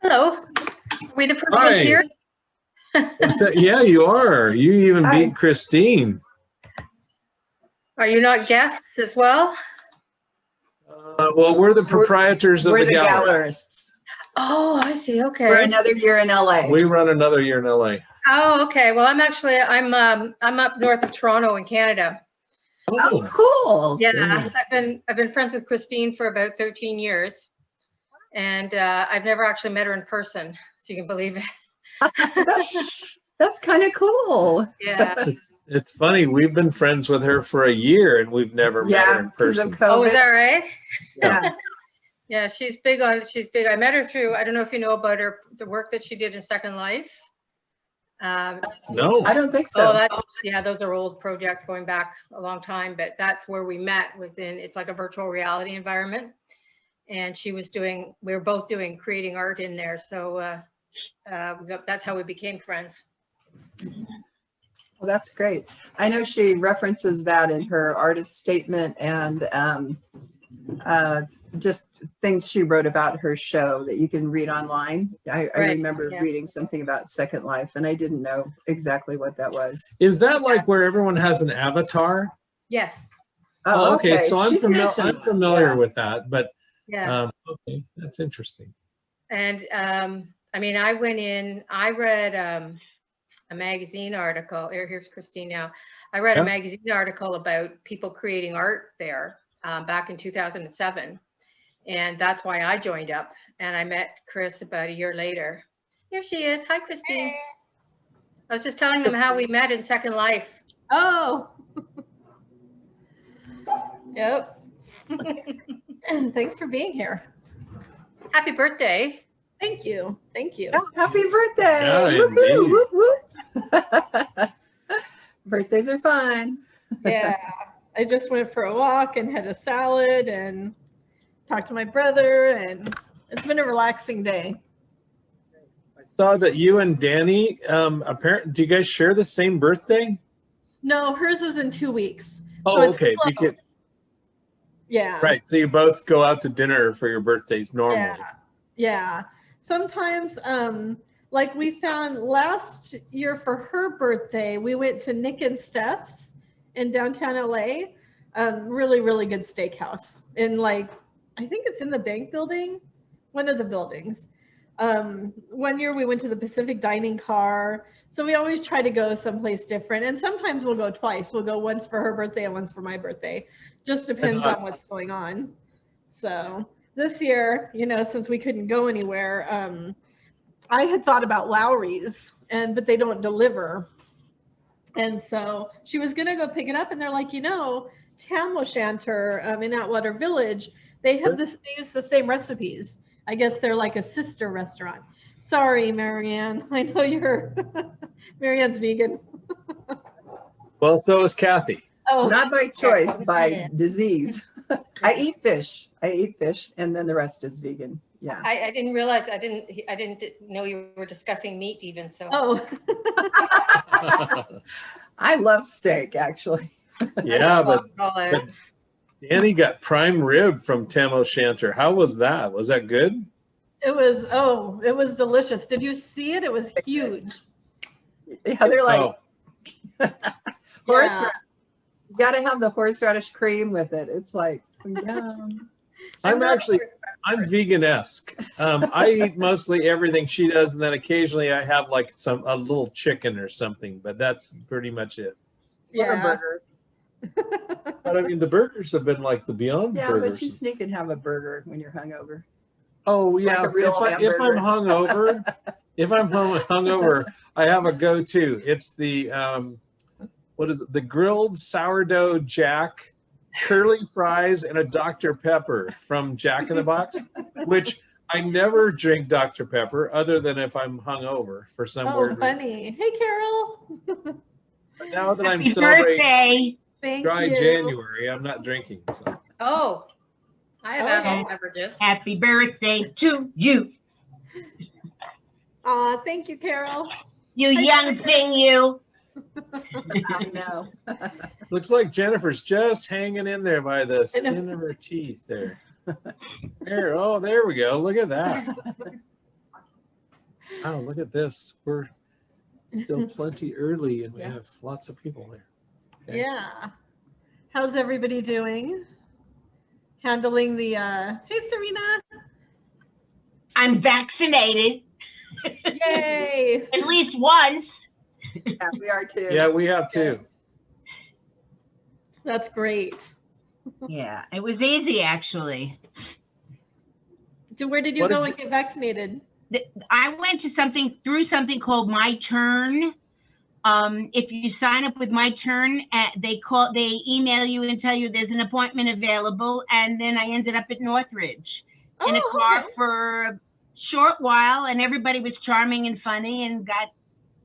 Hello. Are we the first ones Hi. here? Yeah, you are. You even beat Kristine. Are you not guests as well? Well, we're the proprietors of We're the the gallery. gallerists. Oh, I see. Okay. For another year in LA. We run another year in LA. Oh, okay. Well, I'm up north of Toronto in Canada. Oh, cool. Yeah, I've been friends with Kristine for about 13 years, and I've never actually met her in person, if you can believe it. That's kind of cool. Yeah. It's funny. We've been friends with her for a year, and we've never met her in person. Oh, is that right? Yeah. Yeah, she's big. I met her through, I don't know if you know about her, the work that she did in Second Life. No. I don't think so. Yeah, those are old projects going back a long time, but that's where we met, it's like a virtual reality environment. And we were both creating art in there. So that's how we became friends. Well, that's great. I know she references that in her artist statement and just things she wrote about her show that you can read online. I remember reading something about Second Life, and I didn't know exactly what that was. Is that like where everyone has an avatar? Yes. Oh, okay. So I'm familiar with that, but yeah. Okay, that's interesting. And I mean, I read a magazine article. Here's Kristine now. I read a magazine article about people creating art there back in 2007. And that's why I joined up. And I met Chris about a year later. Here she is. Hi, Kristine. Hey. I was just telling them how we met in Second Life. Oh. Yep. And thanks for being here. Happy birthday. Thank you. Thank you. Oh, happy birthday. Yeah, whoop, whoop. Birthdays are fun. Yeah. I just went for a walk and had a salad and talked to my brother, and it's been a relaxing day. I saw that you and Danny, apparently, do you guys share the same birthday? No, hers is in 2 weeks. Oh, so okay. Yeah. Right. So you both go out to dinner for your birthdays normally. Yeah. Sometimes, like we found last year for her birthday, we went to Nick and Steph's in downtown LA. Really, really good steakhouse. I think it's in the bank building, one of the buildings. One year we went to the Pacific Dining Car. So we always try to go someplace different. And sometimes we'll go twice. We'll go once for her birthday and once for my birthday. Just depends on what's going on. So this year, since we couldn't go anywhere, I had thought about Lowry's, but they don't deliver. And so she was going to go pick it up. And they're like, Tam O'Shanter in Atwater Village, they use the same recipes. I guess they're like a sister restaurant. Sorry, Marianne. I know Marianne's vegan. Well, so is Kathy. Oh, not by choice, by disease. I eat fish, and then the rest is vegan. Yeah. I didn't realize, I didn't know you were discussing meat even, so. Oh. I love steak, actually. Yeah, but Danny got prime rib from Tam O'Shanter. How was that? Was that good? It was delicious. Did you see it? It was huge. Yeah, they're like horseradish. You got to have the horseradish cream with it. It's like, yum. I'm vegan-esque. I eat mostly everything she does, and then occasionally I have like a little chicken or something, but that's pretty much it. Yeah. Or a burger. But I mean, the burgers have been like the Beyond burgers. Yeah, but you sneak and have a burger when you're hungover. Oh yeah, like if I'm hungover, I have a go-to. It's the what is it? The grilled sourdough Jack, curly fries, and a Dr. Pepper from Jack in the Box, which I never drink Dr. Pepper other than if I'm hungover for some weird reason. Funny. Hey, Carol. But now that I'm celebrating dry January, I'm not drinking. So. Oh, I have alcohol beverages. Happy birthday to you. Aw, thank you, Carol. You young thing, you. I know. Looks like Jennifer's just hanging in there by the skin of her teeth there. There we go. Look at that. Wow, look at this. We're still plenty early and we Yeah. have lots of people there. Okay. Yeah. How's everybody doing? Handling the hey Serena. I'm vaccinated Yay. at least once. Yeah, we are too. Yeah, we have too. That's great. Yeah, it was easy actually. So where did you What did go you- and get vaccinated? I went to through something called My Turn. If you sign up with My Turn, they email you and tell you there's an appointment available, and then I ended up at Northridge in a car okay. for a short while, and everybody was charming and funny and got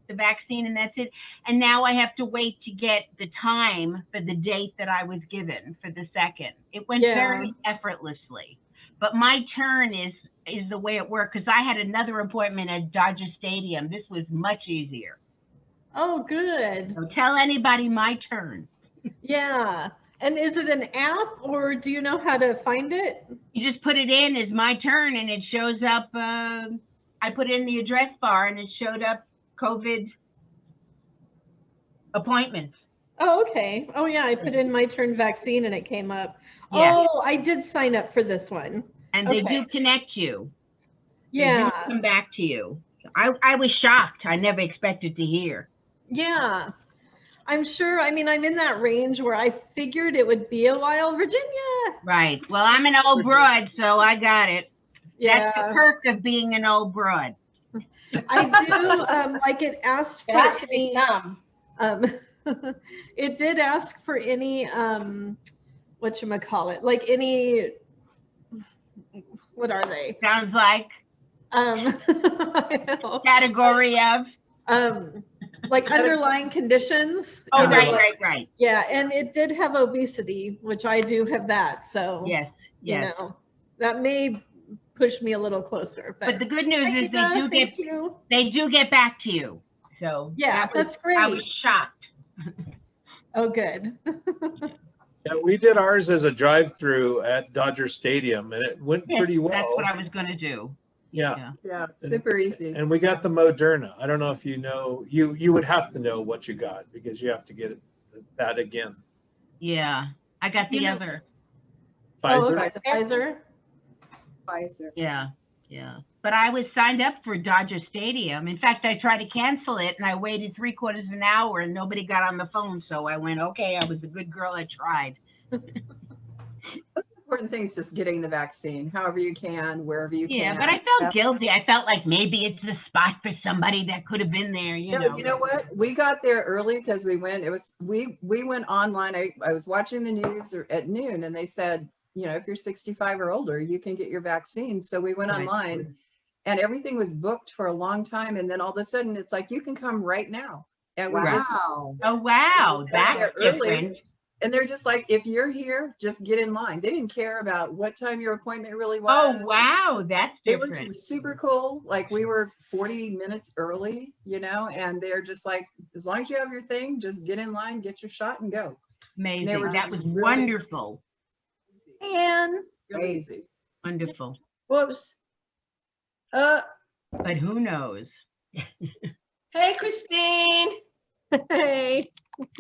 the vaccine, and that's it. And now I have to wait to get the time for the date that I was given for the second. It went very effortlessly, but My Turn is the way it worked, because I had another appointment at Dodger Stadium. This was much easier. Oh, good. So tell anybody My Turn. Yeah. And is it an app, or do you know how to find it? You just put it in as My Turn, and it shows up. I put in the address bar, and it showed up COVID appointments. Oh, okay. Oh, yeah. I put in My Turn vaccine and it came up. Yeah. Oh, I did sign up for this one. And they Okay. do connect you. They Yeah. do come back to you. I was shocked. I never expected to hear. Yeah. I'm sure. I mean, I'm in that range where I figured it would be a while. Virginia. Right. Well, I'm an old broad, so I got it. That's the Yeah. perk of being an old broad. I do like it asked It for has to be any, some. it did ask for any whatchamacallit, like any, what are they? Sounds like I know. category of. Like underlying conditions. Oh, you know, right. Yeah, and it did have obesity, which I do have that. So Yes. you know, that may push me a little closer. But the good news is thank you. they do get back to you. So Yeah, that's great. I was shocked. Oh, good. Yeah, we did ours as a drive-through at Dodger Stadium, and it went pretty well. That's what I was going to do. Yeah. Yeah, super easy. And we got the Moderna. I don't know if you know, you would have to know what you got because you have to get that again. Yeah. I got the other. Pfizer. Oh, okay, the Pfizer. Pfizer. Yeah. But I was signed up for Dodger Stadium. In fact, I tried to cancel it and I waited 3/4 of an hour and nobody got on the phone. So I went, okay, I was a good girl. I tried. Important thing is just getting the vaccine, however you can, wherever you can. Yeah, but I felt guilty. I felt like maybe it's the spot for somebody that could have been there, you know. You know what? We got there early because we went, we went online. I was watching the news at noon and they said, you know, if you're 65 or older, you can get your vaccine. So we went online and everything was booked for a long time. And then all of a sudden it's like, you can come right now. And we just, Wow. Oh, wow. That's there early. different. and they're just like, if you're here, just get in line. They didn't care about what time your appointment really Oh, was. wow. That's They were different. super cool. Like we were 40 minutes early, you know, and they're just like, as long as you have your thing, just get in line, get your shot and go. Amazing. they were That just was really- wonderful. And Crazy. Wonderful. Whoops. But who knows? Hey, Kristine. hey,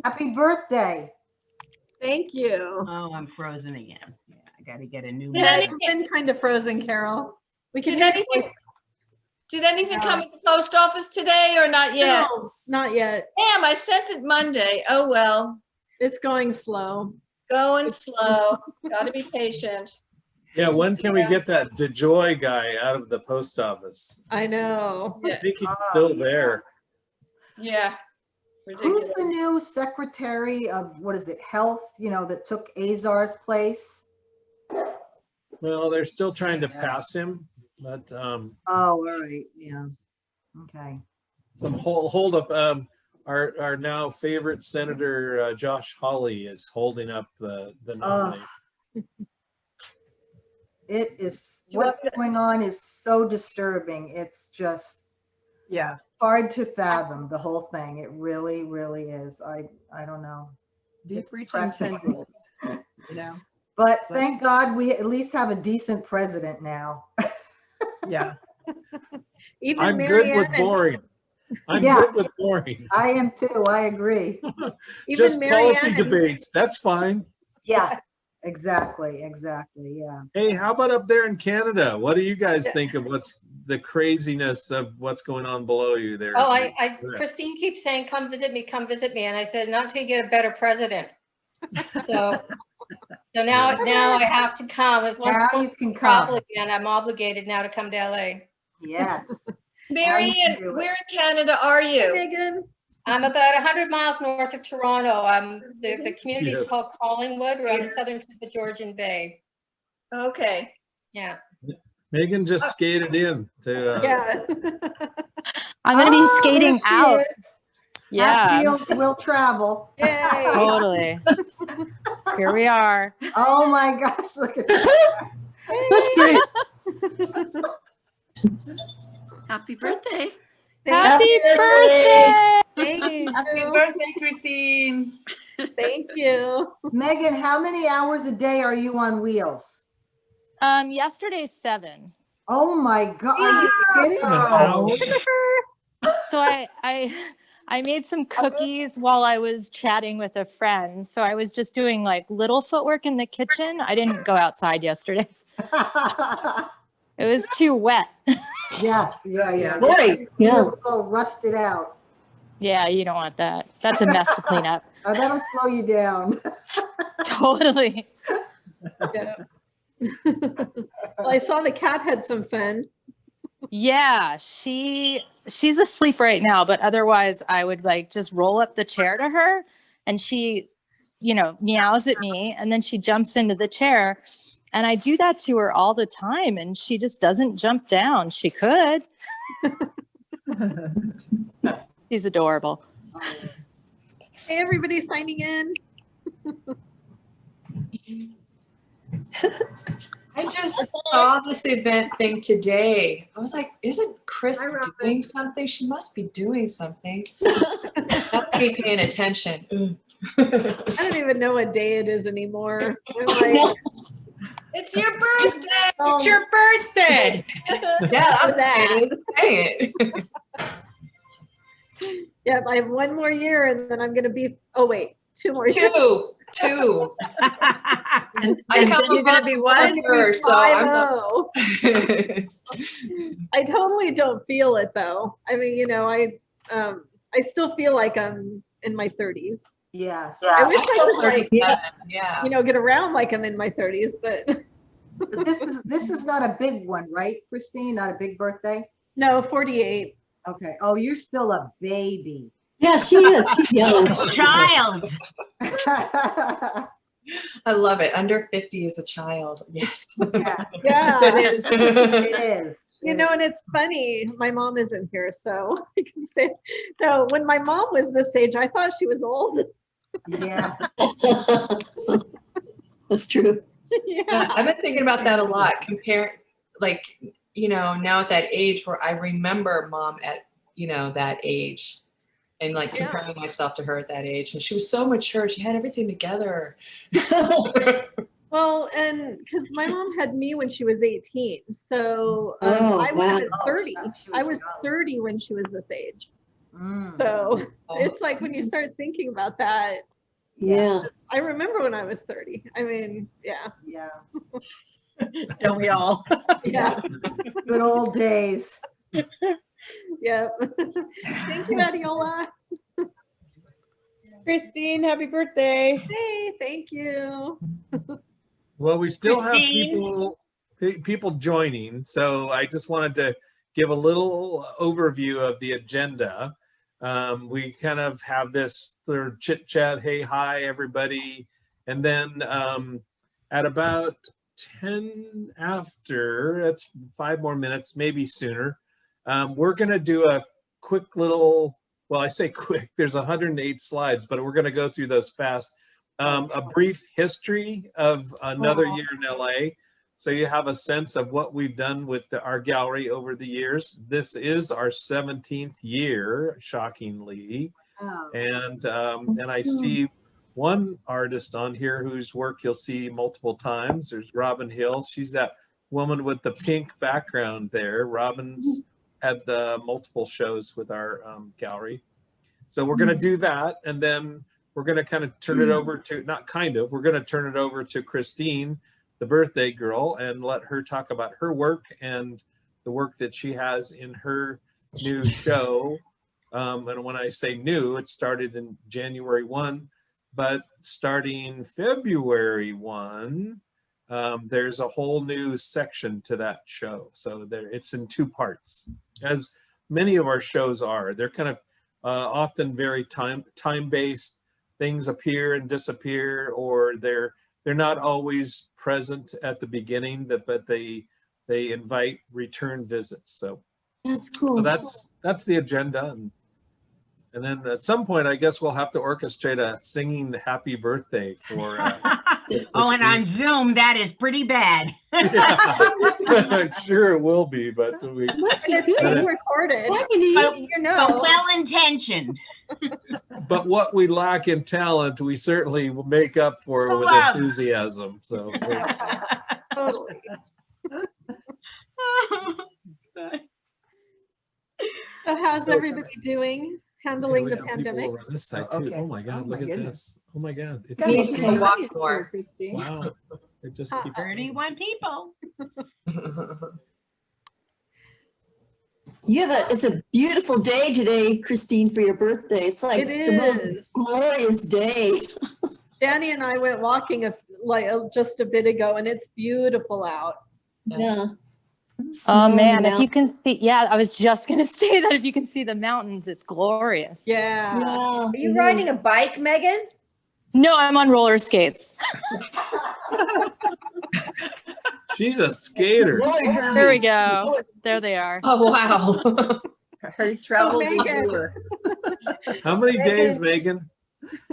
Happy birthday. thank you. Oh, I'm frozen again. Yeah, I got to get a new Did one. anything, I've been kind of frozen, Carol. We can did do anything, did anything come at the post office today or not yet? No, not yet. Damn, I sent it Monday. Oh, well, It's going slow. going slow. Got to be patient. Yeah, when can we get that DeJoy guy out of the post office? I know. I think he's still there. Yeah. Who's Ridiculous. the new secretary of, what is it, health, you know, that took Azar's place? Well, they're still trying to pass him, but Oh, all right, yeah. Okay. some hold up. Our now favorite Senator Josh Hawley is holding up the nominee. It is, Do you want what's going on is so disturbing. It's just Yeah. hard to fathom, the whole thing. It really, really is. I don't know. Deep It's reaching depressing. tendrils, you know? But So- thank God we at least have a decent president now. Yeah. Even I'm good Marianne with and boring. I'm Yeah. good with boring. I am too. I agree. even Just policy Marianne and debates. That's fine. Yeah, exactly. Yeah. Hey, how about up there in Canada? What do you guys think of what's the craziness of what's going on below you there? Oh, Kristine keeps saying, come visit me, and I said, not until you get a better president. So now I have to come. Now you can Probably, come. and I'm obligated now to come to LA. Yes. Marianne, do it. where in Canada are you? Megan. I'm about 100 miles north of Toronto. The community is Yes. called Collingwood. We're on the southern tip of Georgian Bay. Okay. Yeah. Megan just skated in to Yeah. I'm going to be skating there she out. is. Yeah, Hatfields will travel. Yay. totally. Here we are. Oh my gosh, look at this. That's great. Happy birthday. Happy birthday! Thank you. Happy birthday, Kristine. Thank you. Megan, how many hours a day are you on wheels? Yesterday's 7. Oh my God, are you kidding? So I made some cookies while I was chatting with a friend. So I was just doing like little footwork in the kitchen. I didn't go outside yesterday. It was too wet. Yes, yeah. Right, You're yeah. a little rusted out. Yeah, you don't want that. That's a mess to clean up. That'll slow you down. Totally. Yeah. Well, I saw the cat had some fun. Yeah, she's asleep right now, but otherwise I would like just roll up the chair to her and she, meows at me and then she jumps into the chair. And I do that to her all the time and she just doesn't jump down. She could. She's adorable. Hey, everybody signing in. I just saw this event thing today. I was like, isn't Chris doing something? She must be doing something. Not me paying attention. I don't even know what day it is anymore. I'm like, It's your birthday. oh, It's your birthday. Yeah, I'm that. saying it. Yep, I have one more year and then I'm going to be, oh wait, 2 more years. Two. And I then come you're going to be what? Sure, so I'm the 5-0. I totally don't feel it though. I mean, I still feel like I'm in my 30s. Yes. I wish I could like, yeah. get around like I'm in my 30s, but But this is not a big one, right, Kristine? Not a big birthday? no, 48. Okay. Oh, you're still a baby. Yeah, she is. She's young. Child. I love it. Under 50 is a child. Yes. Yes, Yeah. It is. it is. And it's funny, my mom isn't here, so I can say, no, when my mom was this age, I thought she was old. Yeah. That's true. Yeah. I've been thinking about that a lot. Now at that age where I remember mom at, that age and like comparing myself to her at that age. And she was so mature. She had everything together. Well, and because my mom had me when she was 18. So Oh, I was wow. 30. She was I was young. 30 when she was this age. Mm. So it's like when you start thinking about that, Yeah. I remember when I was 30. I mean, yeah. Yeah. Don't we all? Yeah. Good old days. Yeah. Thank you, Adiola. Kristine, happy birthday. Hey, thank you. Well, we still have Kristine? people joining, so I just wanted to give a little overview of the agenda. We kind of have this sort of chit chat, hey, hi, everybody. And then at about 10 after, that's 5 more minutes, maybe sooner, we're going to do a quick little, well, I say quick, there's 108 slides, but we're going to go through those fast. A brief history of another year in LA. So you have a sense of what we've done with our gallery over the years. This is our 17th year, shockingly. Oh. And I see one artist on here whose work you'll see multiple times. There's Robin Hill. She's that woman with the pink background there. Robin's had multiple shows with our gallery. So we're going to do that, and then we're going to kind of turn it over to, not kind of, we're going to turn it over to Kristine, the birthday girl, and let her talk about her work and the work that she has in her new show. And when I say new, it started in January 1, but starting February 1, there's a whole new section to that show. So it's in 2 parts, as many of our shows are. They're kind of often very time-based. Things appear and disappear, or they're not always present at the beginning, but they invite return visits. So That's cool. so that's the agenda, and then at some point, I guess we'll have to orchestrate a singing happy birthday for. Oh, and on Zoom, that is pretty bad. I'm sure it will be, but It's being recorded. But, You know. but well-intentioned. But what we lack in talent, we certainly will make up for with Love. enthusiasm. So Totally. So how's everybody doing? Handling we the have people pandemic? over on this side too. Okay. Oh my God! Oh my look at goodness. this! Oh my God! It Got keeps a to walk audience more. here, Kristine. Wow! It just keeps. 31 people. It's a beautiful day today, Kristine, for your birthday. It's like It the most is. glorious day. Danny and I went walking just a bit ago, and it's beautiful out. Yeah. Oh Snow in the man, if you can see, yeah, I was just gonna say that if you can see the mountains, it's glorious. Yeah. Yeah, Are you it riding is. a bike, Megan? No, I'm on roller skates. She's a skater. There we go. There they are. Oh, wow. Her travel Megan. tour. How many days, Megan?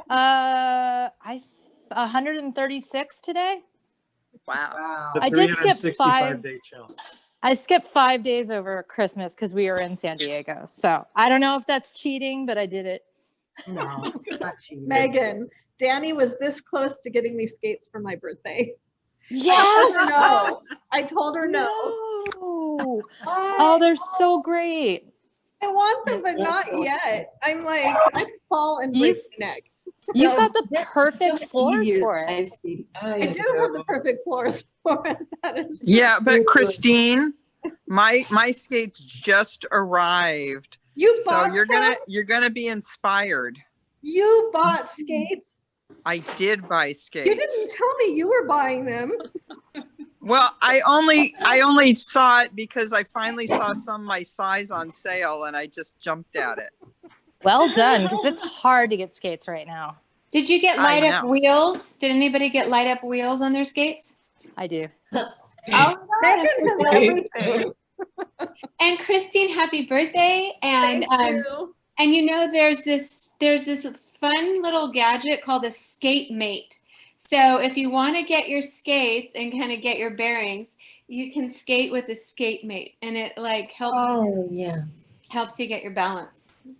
I 136 today. Wow. The I did skip 365-day challenge. I skipped 5 days over Christmas because we were in San Diego. So I don't know if that's cheating, but I did it. No, it's not cheating. Megan, Danny was this close to getting me skates for my birthday. Yes. No. I told her no. No. Oh, they're so great. I want them, but not yet. I'm like, I fall and break my neck. You've got the That's perfect so much floors easier for than it. ice skating. I do have the perfect floors for it. That is Yeah, but Kristine, my skates just arrived. You So bought you're gonna be inspired. You bought skates. I did buy skates. You didn't tell me you were buying them. Well, I only saw it because I finally saw some my size on sale and I just jumped at it. Well done, because it's hard to get skates right now. Did you get I light up know. wheels? Did anybody get light up wheels on their skates? I do. Oh, Megan does everything. and Kristine, happy birthday! And Thank you. and there's this fun little gadget called a skate mate. So if you want to get your skates and kind of get your bearings, you can skate with a skate mate, and it like helps helps you get your balance.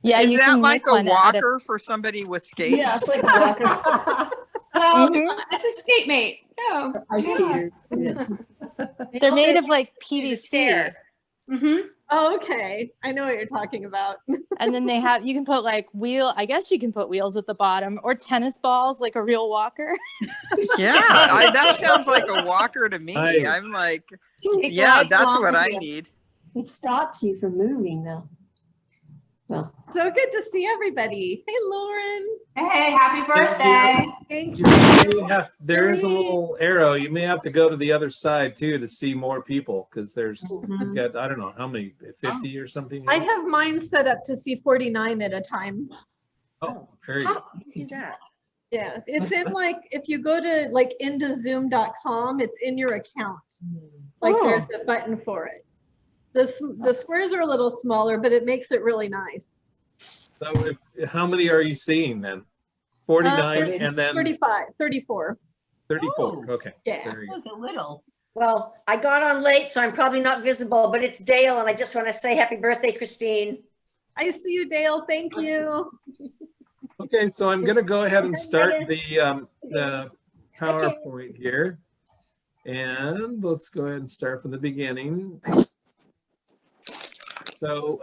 Yeah, Is you that can like make a one out of- walker for somebody with skates? Yeah, it's like a walker. Well, Mhm. it's a skate mate. No. Ice skater. Yeah. They're made of like Use a PVC, chair. Mm-hmm. Oh, okay. I know what you're talking about. and then you can put like I guess you can put wheels at the bottom or tennis balls like a real walker. Yeah, that sounds like a walker to me. Nice. I'm like, It yeah, glides that's along what with I you. need. It stops you from moving, though. Well, So good to see everybody. Hey, Lauren. Hey, happy birthday. Thank You you. may there is a little arrow. You may have to go to the other side too to see more people, because you've got, I don't know how many, 50 or something. I have mine set up to see 49 at a time. Oh, there you go. Do that. Yeah, it's in like, if you go to like intozoom.com, it's in your account. Like there's a button for it. The squares are a little smaller, but it makes it really nice. So how many are you seeing then? 49 and then 34. 34. Okay. Yeah. There you go. Look a little. Well, I got on late, so I'm probably not visible, but it's Dale, and I just want to say happy birthday, Kristine. I see you, Dale. Thank you. Okay, so I'm going to go ahead and start the PowerPoint here. And let's go ahead and start from the beginning. So,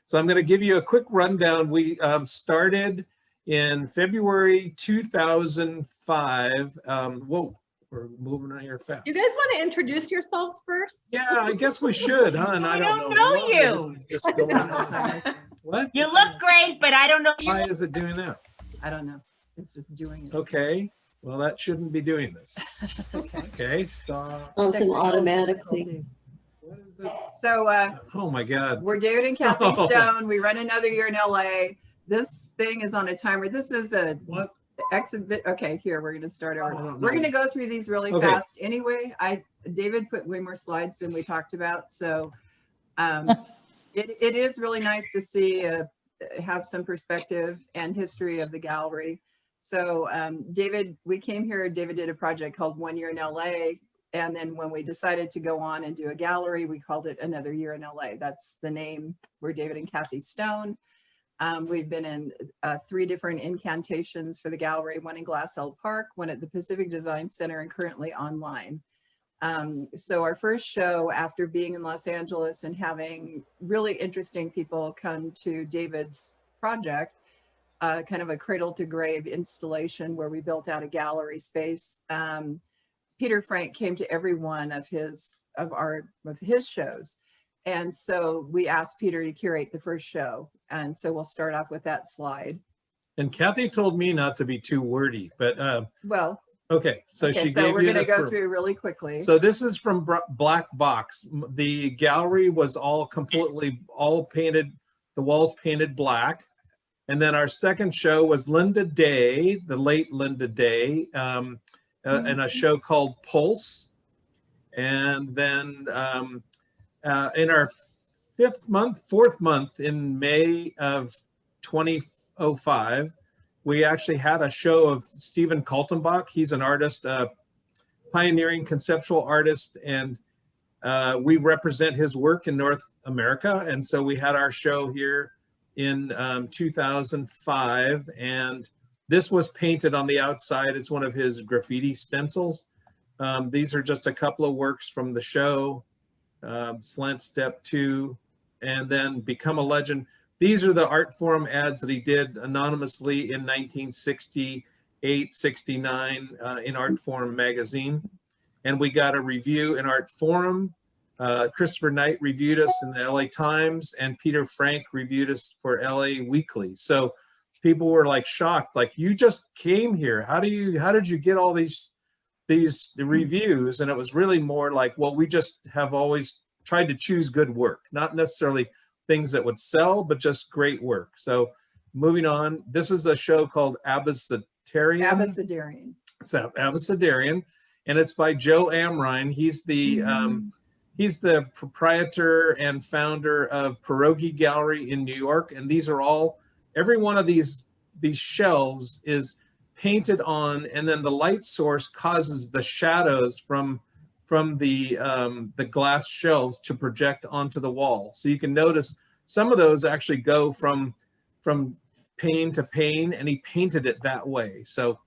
so I'm going to give you a quick rundown. We started in February 2005. Whoa, we're moving on here fast. You guys want to introduce yourselves first? Yeah, I guess we should, huh? And I don't know why. you. This is just going on. What? You look great, but I don't know. Why is it doing that? I don't know. It's just doing it. Okay. Well, that shouldn't be doing this. Okay, stop. Awesome, automatically. So, Oh my God. we're David and Kathy Oh. Stone. We run another year in LA. This thing is on a timer. This is a What? exhibit. Okay, here, we're going to start over. don't We're know. going to go through these really Okay. fast anyway. David put way more slides than we talked about. So it is really nice to see, have some perspective and history of the gallery. So David, we came here, David did a project called 1 Year in LA. And then when we decided to go on and do a gallery, we called it Another Year in LA. That's the name. We're David and Kathy Stone. We've been in 3 different incantations for the gallery, one in Glass Elk Park, one at the Pacific Design Center, and currently online. So our first show, after being in Los Angeles and having really interesting people come to David's project, kind of a cradle to grave installation where we built out a gallery space. Peter Frank came to every one of his shows. And so we asked Peter to curate the first show. And so we'll start off with that slide. And Kathy told me not to be too wordy, but Well, okay. So okay, she so gave we're you going to the go through really quickly. So this is from Black Box. The gallery was all completely, all painted, the walls painted black. And then our second show was Linda Day, the late Linda Day, and a show called Pulse. And then in our fourth month in May of 2005, we actually had a show of Stephen Kaltenbach. He's an artist, pioneering conceptual artist, and we represent his work in North America. And so we had our show here in 2005, and this was painted on the outside. It's one of his graffiti stencils. These are just a couple of works from the show, Slant Step 2, and then Become a Legend. These are the art forum ads that he did anonymously in 1968, 69 in Art Forum magazine. And we got a review in Art Forum. Christopher Knight reviewed us in the LA Times, and Peter Frank reviewed us for LA Weekly. So people were like shocked, like, you just came here. How did you get all these reviews? And it was really more like, well, we just have always tried to choose good work, not necessarily things that would sell, but just great work. So moving on, this is a show called Abecedarian. So Abecedarian, and it's by Joe Amrine. He's the proprietor and founder of Pierogi Gallery in New York. And these are all, every one of these shelves is painted on, and then the light source causes the shadows from the glass shelves to project onto the wall. So you can notice some of those actually go from pane to pane, and he painted it that way. So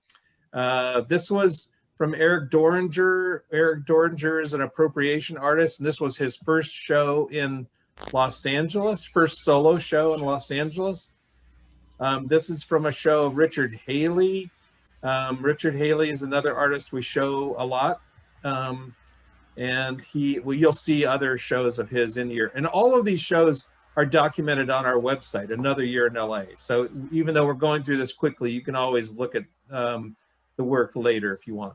this was from Eric Doringer. Eric Doringer is an appropriation artist, and this was his first show in Los Angeles, first solo show in Los Angeles. This is from a show of Richard Haley. Richard Haley is another artist we show a lot. And you'll see other shows of his in here. And all of these shows are documented on our website, Another Year in LA. So even though we're going through this quickly, you can always look at the work later if you want.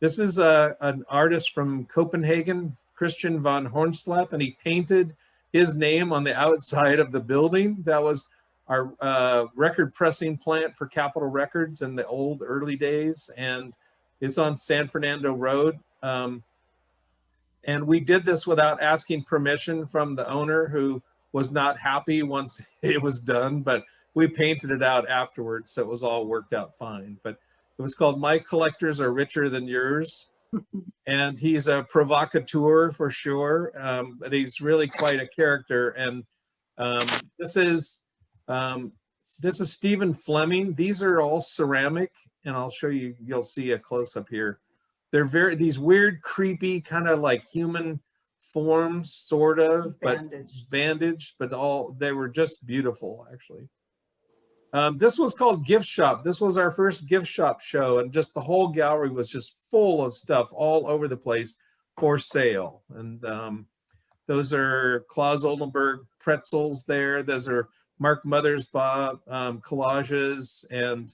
This is an artist from Copenhagen, Christian von Hornsleth, and he painted his name on the outside of the building. That was our record pressing plant for Capitol Records in the early days, and it's on San Fernando Road. And we did this without asking permission from the owner, who was not happy once it was done, but we painted it out afterwards, so it was all worked out fine. But it was called My Collectors Are Richer Than Yours. And he's a provocateur for sure, but he's really quite a character. And this is Stephen Fleming. These are all ceramic, and I'll show you, you'll see a close-up here. They're these weird, creepy, kind of like human forms, sort of, but Bandaged. bandaged, but they were just beautiful, actually. This was called Gift Shop. This was our first gift shop show, and just the whole gallery was just full of stuff all over the place for sale. And those are Klaus Oldenburg pretzels there. Those are Mark Mothersbaugh collages, and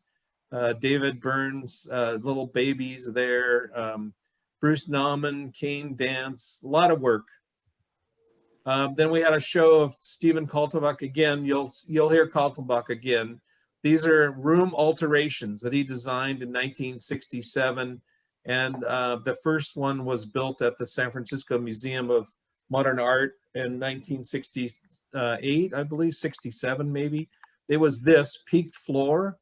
David Burns little babies there. Bruce Nauman, Cane Dance, a lot of work. Then we had a show of Stephen Kaltenbach again. You'll hear Kaltenbach again. These are room alterations that he designed in 1967, and the first one was built at the San Francisco Museum of Modern Art in 1968, I believe, 67 maybe. It was this peaked floor,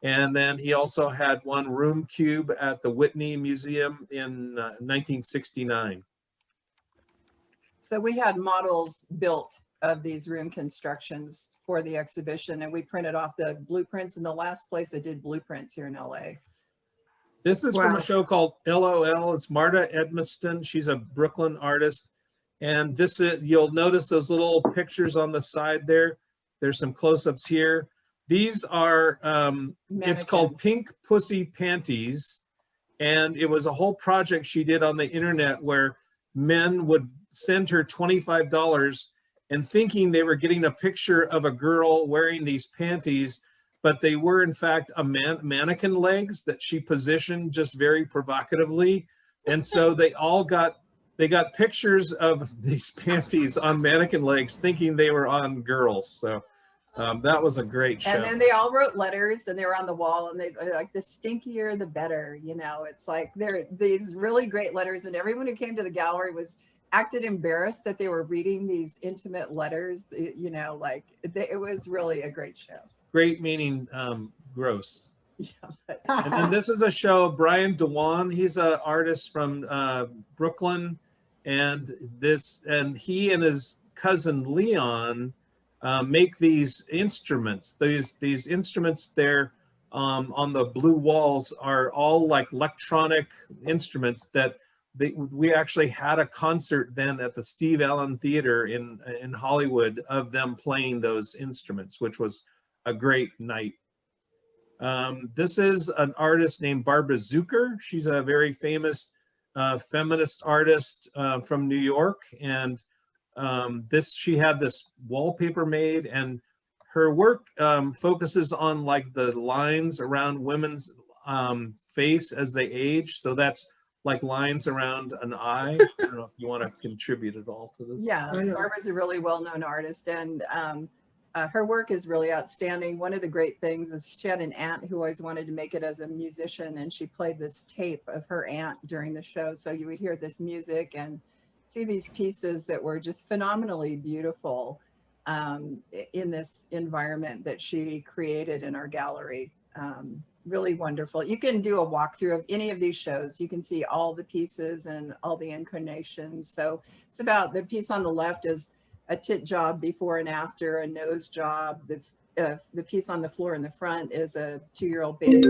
and then he also had one room cube at the Whitney Museum in 1969. So we had models built of these room constructions for the exhibition, and we printed off the blueprints, and the last place that did blueprints here in LA. This is from a show called LOL. It's Marta Edmiston. She's a Brooklyn artist. And this is, you'll notice those little pictures on the side there. There's some close-ups here. These are, it's called Pink Pussy Panties. And it was a whole project she did on the internet where men would send her $25 and thinking they were getting a picture of a girl wearing these panties, but they were in fact a mannequin legs that she positioned just very provocatively. And so they got pictures of these panties on mannequin legs thinking they were on girls. So that was a great show. And then they all wrote letters, and they were on the wall, and they like, the stinkier the better, you know. It's like they're these really great letters, and everyone who came to the gallery acted embarrassed that they were reading these intimate letters, you know, like it was really a great show. Great meaning gross. Yeah, and then this is a show of Brian Dewan. He's an artist from Brooklyn, and he and his cousin Leon make these instruments. These instruments there on the blue walls are all like electronic instruments that we actually had a concert then at the Steve Allen Theater in Hollywood of them playing those instruments, which was a great night. This is an artist named Barbara Zucker. She's a very famous feminist artist from New York, and she had this wallpaper made, and her work focuses on like the lines around women's face as they age. So that's like lines around an eye. I don't know if you want to contribute at all to this. Yeah, Barbara's a really well-known artist, and her work is really outstanding. One of the great things is she had an aunt who always wanted to make it as a musician, and she played this tape of her aunt during the show. So you would hear this music and see these pieces that were just phenomenally beautiful in this environment that she created in our gallery. Really wonderful. You can do a walkthrough of any of these shows. You can see all the pieces and all the incarnations. So it's about, the piece on the left is a tit job before and after, a nose job. The piece on the floor in the front is a 2-year-old baby.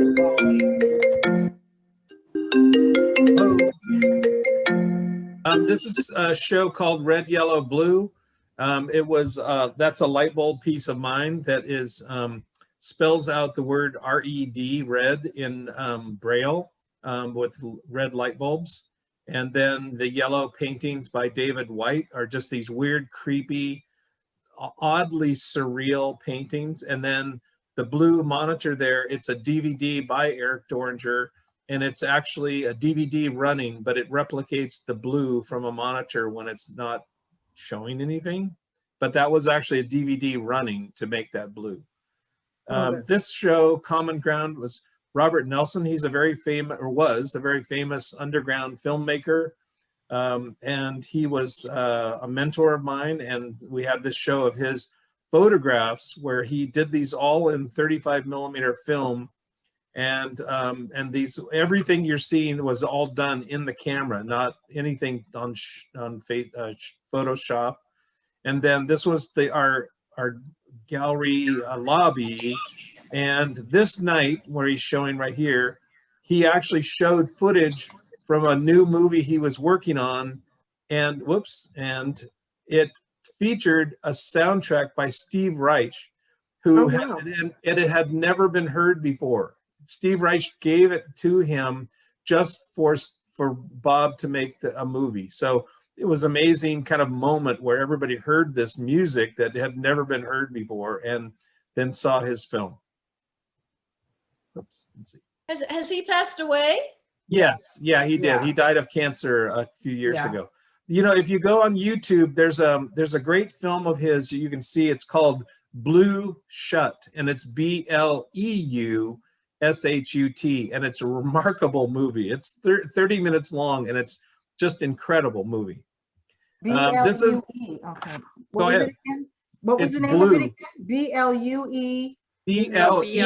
This is a show called Red, Yellow, Blue. That's a light bulb piece of mine that is spells out the word R-E-D, red, in Braille with red light bulbs. And then the yellow paintings by David White are just these weird, creepy, oddly surreal paintings. And then the blue monitor there, it's a DVD by Eric Doringer, and it's actually a DVD running, but it replicates the blue from a monitor when it's not showing anything. But that was actually a DVD running to make that blue. This show, Common Ground, was Robert Nelson. He's a very famous, or was a very famous underground filmmaker. And he was a mentor of mine. And we had this show of his photographs where he did these all in 35mm film. And everything you're seeing was all done in the camera, not anything on Photoshop. And then this was our gallery lobby, and this night where he's showing right here, he actually showed footage from a new movie he was working on and it featured a soundtrack by Steve Reich, who and it had never been heard before. Steve Reich gave it to him just for Bob to make a movie. So it was an amazing kind of moment where everybody heard this music that had never been heard before and then saw his film. Oops, let's see. Has he passed away? Yes, yeah, he did. He died of cancer a few years ago. You know, if you go on YouTube, there's a great film of his you can see. It's called Blue Shut, and it's BLEUSHUT, and it's a remarkable movie. It's 30 minutes long, and it's just incredible movie. This is okay. Go ahead. What was the name of it again? BLUE. BLEU.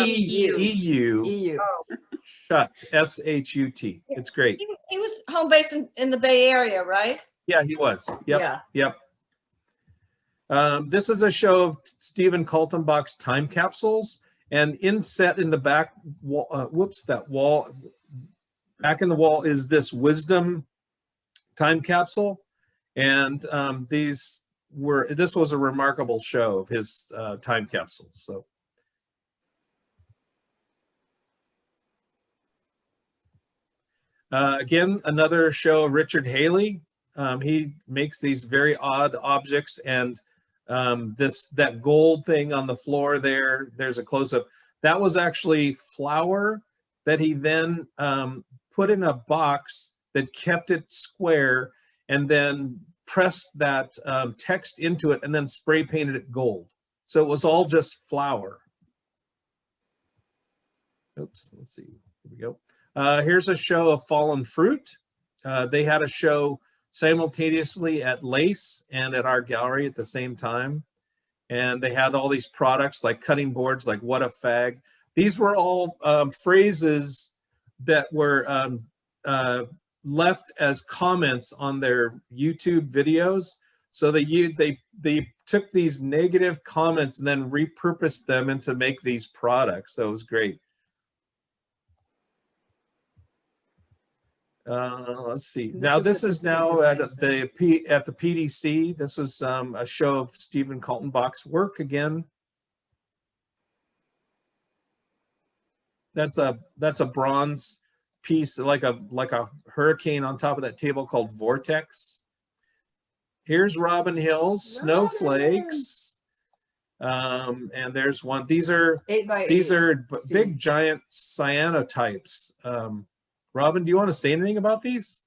Shut. SHUT. It's great. He was home based in the Bay Area, right? Yeah, he was. Yep. Yeah. Yep. This is a show of Stephen Kaltenbach's time capsules, and inset in the back wall, back in the wall is this wisdom time capsule, and this was a remarkable show of his time capsules. So. Again, another show of Richard Haley. He makes these very odd objects, and that gold thing on the floor there's a close-up. That was actually flour that he then put in a box that kept it square, and then pressed that text into it and then spray painted it gold. So it was all just flour. Oops, let's see, here we go. Here's a show of fallen fruit. They had a show simultaneously at Lace and at our gallery at the same time. And they had all these products like cutting boards, like what a fag. These were all phrases that were left as comments on their YouTube videos. So they took these negative comments and then repurposed them into make these products. So it was great. Let's see. Now this is now at the PDC. This was a show of Stephen Kaltenbach's work again. That's a bronze piece, like a hurricane on top of that table called Vortex. Here's Robin Hill's Snowflakes. And there's one. These are 8x8. Big giant cyanotypes. Robin, do you want to say anything about these?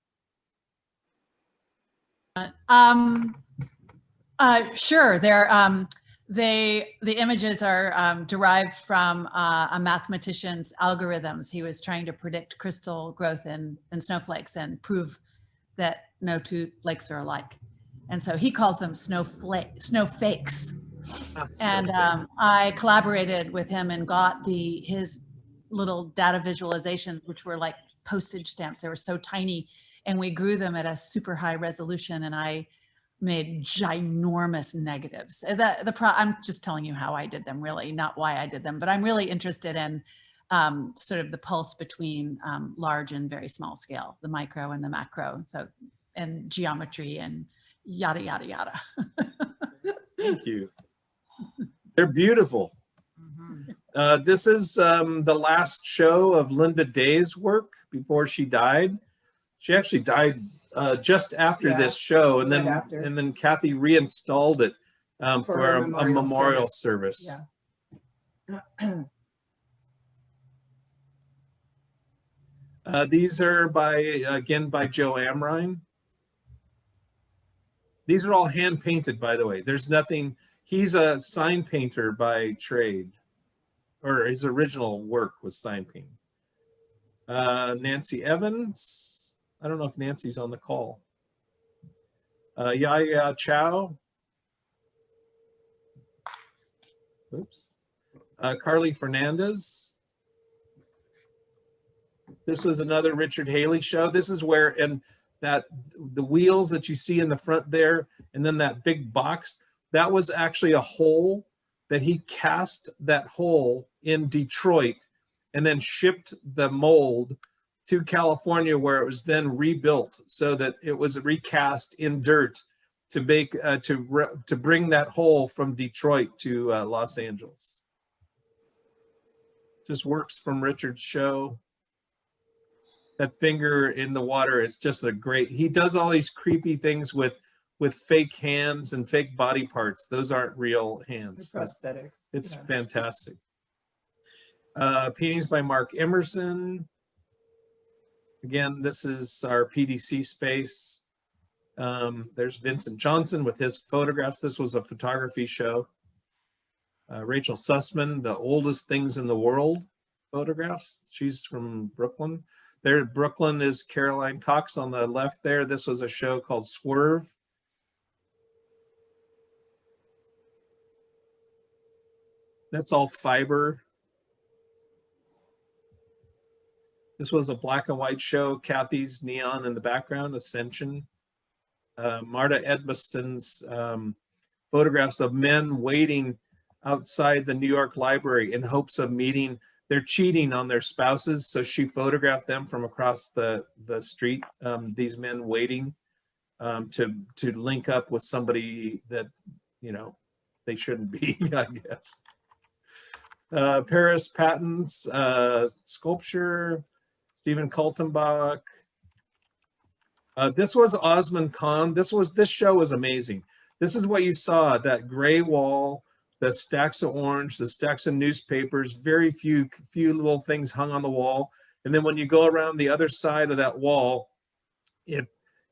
Sure. The images are derived from a mathematician's algorithms. He was trying to predict crystal growth in snowflakes and prove that no two flakes are alike. And so he calls them snowfakes. And I collaborated with him and got his little data visualizations, which were like postage stamps. They were so tiny, and we grew them at a super high resolution, and I made ginormous negatives. I'm just telling you how I did them, really, not why I did them, but I'm really interested in sort of the pulse between large and very small scale, the micro and the macro, and geometry and yada, yada, yada. Thank you. They're beautiful. This is the last show of Linda Day's work before she died. She actually died just after this show, and then Kathy reinstalled it for a memorial service. Yeah. These are by Joe Amrine. These are all hand painted, by the way. There's nothing. He's a sign painter by trade, or his original work was sign painting. Nancy Evans. I don't know if Nancy's on the call. Yaya Chow. Oops. Carly Fernandez. This was another Richard Haley show. This is where, and that the wheels that you see in the front there, and then that big box, that was actually a hole that he cast that hole in Detroit and then shipped the mold to California, where it was then rebuilt so that it was recast in dirt to make to bring that hole from Detroit to Los Angeles. Just works from Richard's show. That finger in the water is just a great. He does all these creepy things with fake hands and fake body parts. Those aren't real hands. Prosthetics. It's Yeah. fantastic. Paintings by Mark Emerson. Again, this is our PDC space. There's Vincent Johnson with his photographs. This was a photography show. Rachel Sussman, the oldest things in the world photographs. She's from Brooklyn. There, Brooklyn is Caroline Cox on the left there. This was a show called Swerve. That's all fiber. This was a black and white show. Kathy's neon in the background, Ascension. Marta Edmiston's photographs of men waiting outside the New York Library in hopes of meeting. They're cheating on their spouses, so she photographed them from across the street, these men waiting to link up with somebody that, you know, they shouldn't be, I guess. Paris Patton's sculpture, Stephen Kaltenbach. This was Osman Khan. This show was amazing. This is what you saw, that gray wall, the stacks of orange, the stacks of newspapers, very few little things hung on the wall. And then when you go around the other side of that wall, it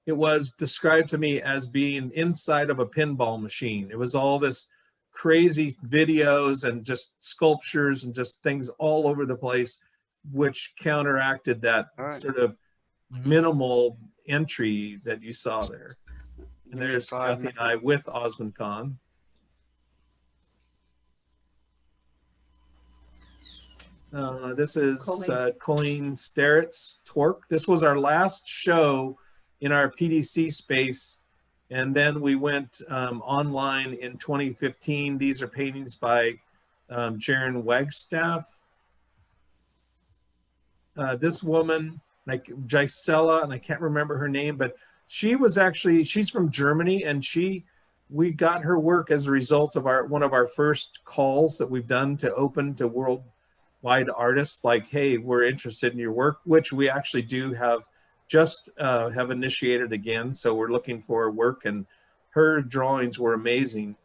was described to me as being inside of a pinball machine. It was all this crazy videos and just sculptures and just things all over the place, which counteracted that sort of minimal entry that you saw there. And there's Kathy and I with Osman Khan. This is Colleen Sterrett's Torque. This was our last show in our PDC space, and then we went online in 2015. These are paintings by Jaren Wagstaff. This woman, like Gisela, and I can't remember her name, but she's from Germany, and we got her work as a result of one of our first calls that we've done to open to worldwide artists, like, hey, we're interested in your work, which we actually do have initiated again. So we're looking for work, and her drawings were amazing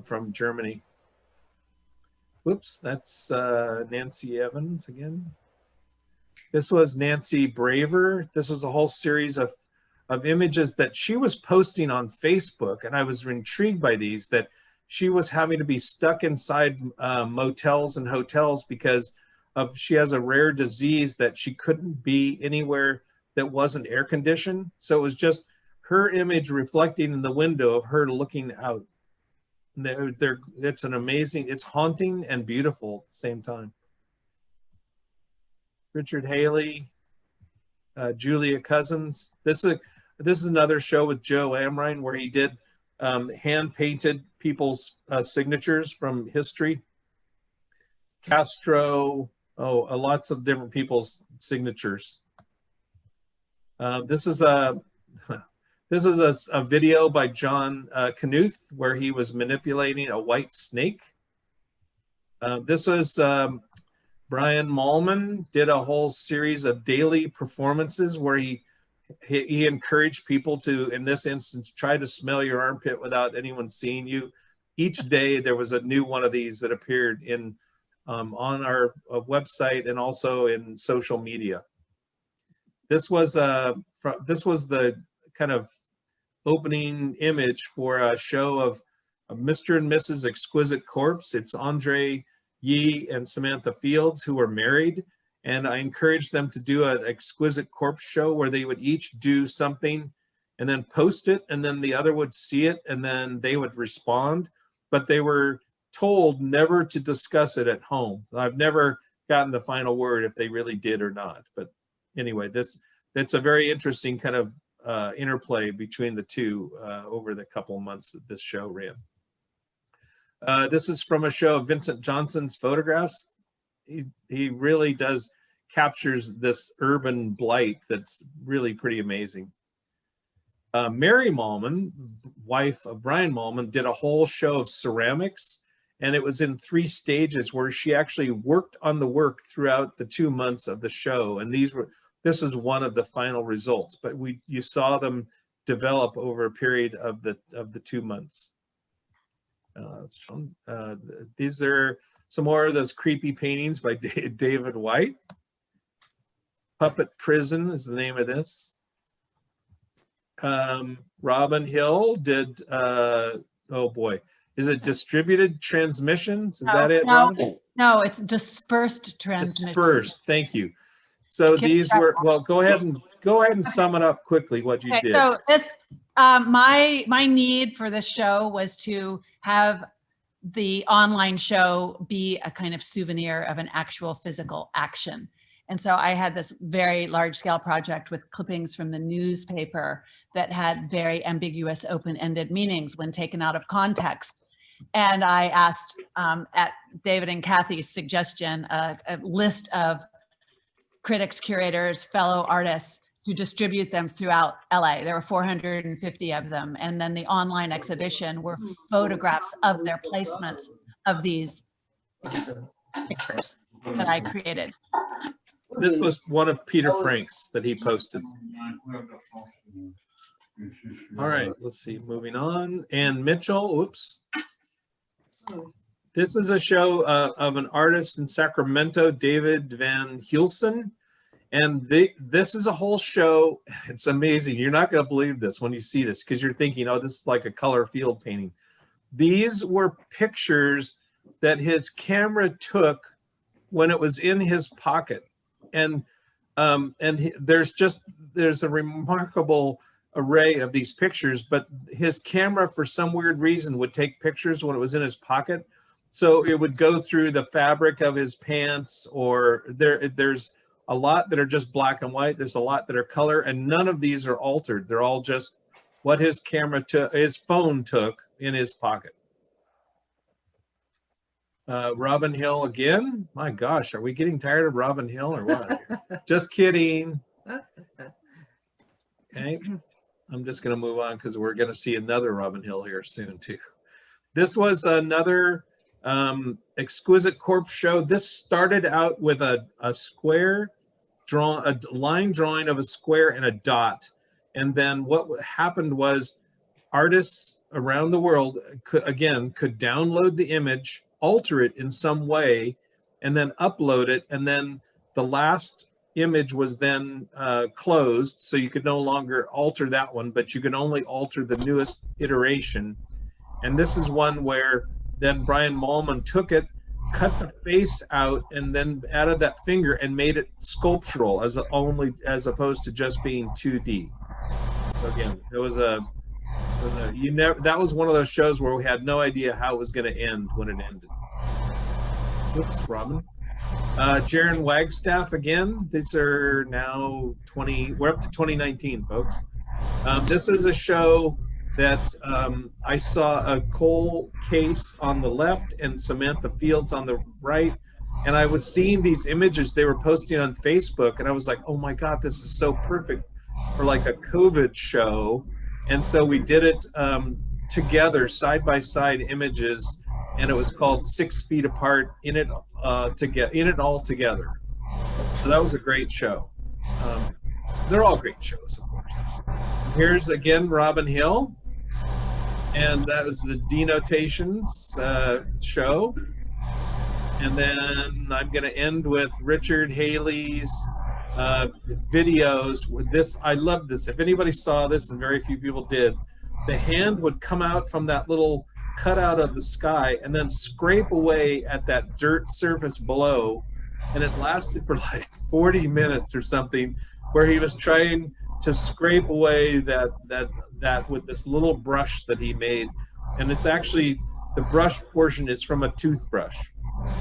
from Germany. Whoops, that's Nancy Evans again. This was Nancy Braver. This was a whole series of images that she was posting on Facebook, and I was intrigued by these, that she was having to be stuck inside motels and hotels because she has a rare disease that she couldn't be anywhere that wasn't air conditioned. So it was just her image reflecting in the window of her looking out. It's an amazing, it's haunting and beautiful at the same time. Richard Haley, Julia Cousins. This is another show with Joe Amrine where he did hand-painted people's signatures from history. Castro, lots of different people's signatures. This is a video by John Knuth where he was manipulating a white snake. This was Brian Malman did a whole series of daily performances where he encouraged people to, in this instance, try to smell your armpit without anyone seeing you. Each day there was a new one of these that appeared on our website and also in social media. This was the kind of opening image for a show of Mr. and Mrs. Exquisite Corpse. It's Andre Yee and Samantha Fields, who were married, and I encouraged them to do an Exquisite Corpse show where they would each do something and then post it, and then the other would see it, and then they would respond, but they were told never to discuss it at home. I've never gotten the final word if they really did or not, but anyway, that's a very interesting kind of interplay between the two over the couple of months that this show ran. This is from a show of Vincent Johnson's photographs. He really does captures this urban blight that's really pretty amazing. Mary Mallman, wife of Brian Mallman, did a whole show of ceramics, and it was in 3 stages where she actually worked on the work throughout the 2 months of the show. And this is one of the final results, but you saw them develop over a period of the 2 months. These are some more of those creepy paintings by David White. Puppet Prison is the name of this. Robin Hill did, oh boy, is it distributed transmissions? Is that it, Robin? No, it's dispersed transmission. Dispersed, thank you. So these were, well, go ahead and sum it up quickly what you did. So this, my need for this show was to have the online show be a kind of souvenir of an actual physical action. And so I had this very large scale project with clippings from the newspaper that had very ambiguous open-ended meanings when taken out of context. And I asked, at David and Kathy's suggestion, a list of critics, curators, fellow artists to distribute them throughout LA. There were 450 of them. And then the online exhibition were photographs of their placements of these stickers that I created. This was one of Peter Frank's that he posted. All right, let's see, moving on. And Mitchell, oops. This is a show of an artist in Sacramento, David Van Hulsen. And this is a whole show. It's amazing. You're not going to believe this when you see this, because you're thinking, oh, this is like a color field painting. These were pictures that his camera took when it was in his pocket. And there's a remarkable array of these pictures, but his camera, for some weird reason, would take pictures when it was in his pocket. So it would go through the fabric of his pants, or there's a lot that are just black and white. There's a lot that are color, and none of these are altered. They're all just what his phone took in his pocket. Robin Hill again. My gosh, are we getting tired of Robin Hill or what? Just kidding. Okay, I'm just going to move on because we're going to see another Robin Hill here soon too. This was another exquisite corpse show. This started out with a square a line drawing of a square and a dot, and then what happened was artists around the world could download the image, alter it in some way, and then upload it, and then the last image was then closed, so you could no longer alter that one, but you could only alter the newest iteration. And this is one where then Brian Mallman took it, cut the face out, and then added that finger and made it sculptural as opposed to just being 2D. So again, it was that was one of those shows where we had no idea how it was going to end when it ended. Oops, Robin. Jaron Wagstaff again. These are now we're up to 2019, folks. This is a show that I saw a Cole Case on the left and Samantha Fields on the right. And I was seeing these images they were posting on Facebook, and I was like, oh my God, this is so perfect for like a COVID show. And so we did it together, side by side images, and it was called 6 Feet Apart, in it all together. So that was a great show. They're all great shows, of course. Here's again Robin Hill, and that was the Denotations show. And then I'm going to end with Richard Haley's videos with this. I love this. If anybody saw this, and very few people did, the hand would come out from that little cutout of the sky and then scrape away at that dirt surface below, and it lasted for like 40 minutes or something, where he was trying to scrape away that with this little brush that he made. And it's actually, the brush portion is from a toothbrush.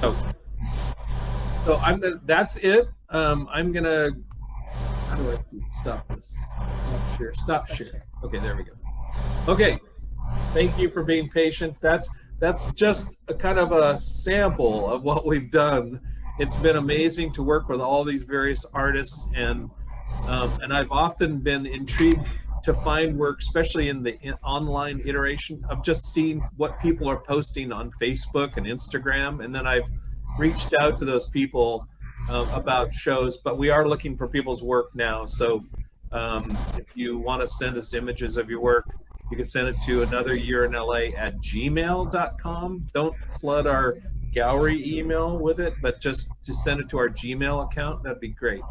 So that's it. I'm gonna, how do I stop this? Stop share. Okay, there we go. Okay, thank you for being patient. That's just a kind of a sample of what we've done it's been amazing to work with all these various artists, and I've often been intrigued to find work, especially in the online iteration of just seeing what people are posting on Facebook and Instagram. And then I've reached out to those people about shows, but we are looking for people's work now. So if you want to send us images of your work, you can send it to anotheryourinla@gmail.com. Don't flood our gallery email with it, but just to send it to our Gmail account. That'd be great.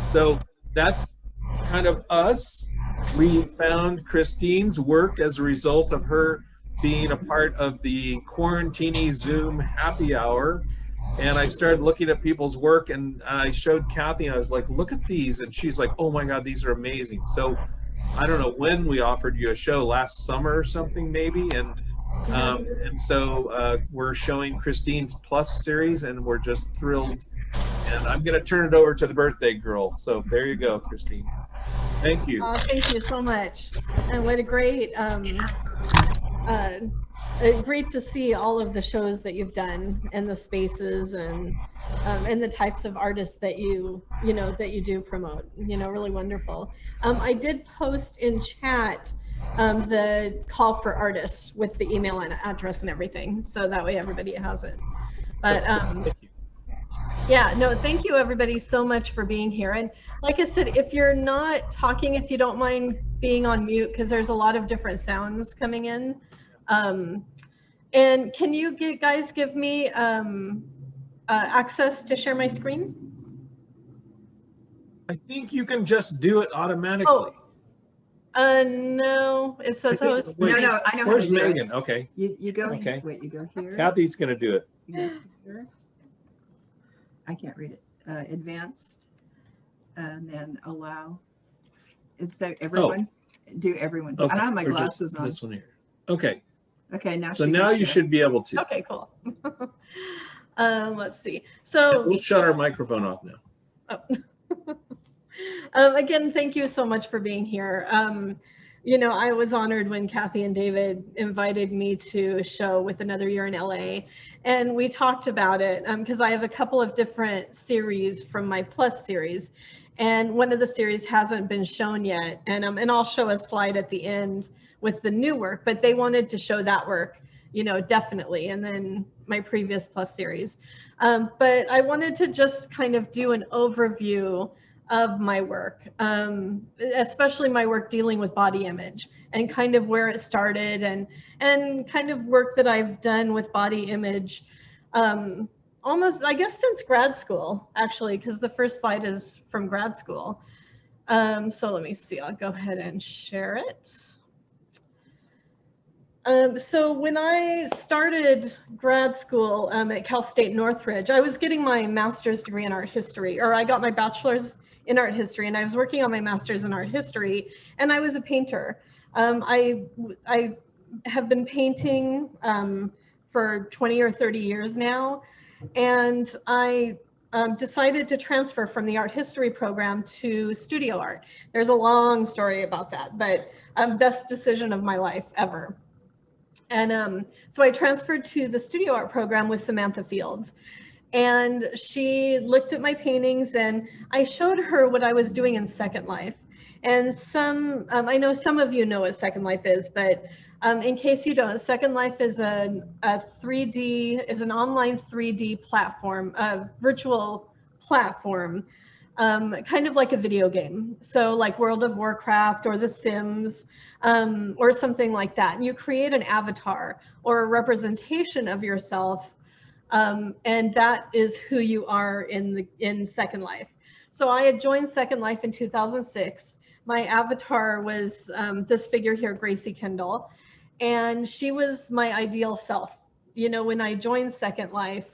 So that's kind of us. We found Kristine's work as a result of her being a part of the Quarantini Zoom happy hour. And I started looking at people's work, and I showed Kathy, and I was like, look at these. And she's like, oh my God, these are amazing. So I don't know when we offered you a show, last summer or something maybe. And so we're showing Kristine's Plus series, and we're just thrilled. And I'm going to turn it over to the birthday girl. So there you go, Kristine. Thank you. Thank you so much. And what a great, great to see all of the shows that you've done and the spaces and the types of artists that you do promote. Really wonderful. I did post in chat the call for artists with the email and address and everything, so that way everybody has it. But yeah, no, thank you everybody so much for being here. And like I said, if you're not talking, if you don't mind being on mute, because there's a lot of different sounds coming in. And can you guys give me access to share my screen? I think you can just do it automatically. No, it says host. No, I know. Where's how to do Megan? it. Okay. You go. Okay. Wait, you go here. Kathy's going to do it. You go here. I can't read it. Advanced, and then allow. Is that everyone? Do everyone? Okay. I don't have my Or just glasses on. This one here. Okay. Okay, now. So now you should be able to. Okay, cool. Let's see. So we'll shut our microphone off now. Again, thank you so much for being here. I was honored when Kathy and David invited me to a show with Another Year in LA, and we talked about it because I have a couple of different series from my Plus series, and one of the series hasn't been shown yet, and I'll show a slide at the end with the new work, but they wanted to show that work, definitely, and then my previous Plus series. But I wanted to just kind of do an overview of my work, especially my work dealing with body image and kind of where it started and kind of work that I've done with body image almost, I guess, since grad school, actually, because the first slide is from grad school. So let me see, I'll go ahead and share it. So when I started grad school at Cal State Northridge, I was getting my master's degree in art history, or I got my bachelor's in art history, and I was working on my master's in art history, and I was a painter. I have been painting for 20 or 30 years now, and I decided to transfer from the art history program to studio art. There's a long story about that, but best decision of my life ever. And so I transferred to the studio art program with Samantha Fields. And she looked at my paintings, and I showed her what I was doing in Second Life. And I know some of you know what Second Life is, but in case you don't, Second Life is an online 3D platform, a virtual platform, kind of like a video game. So like World of Warcraft or The Sims, or something like that. And you create an avatar or a representation of yourself, and that is who you are in Second Life. So I had joined Second Life in 2006. My avatar was this figure here, Gracie Kendall, and she was my ideal self. When I joined Second Life,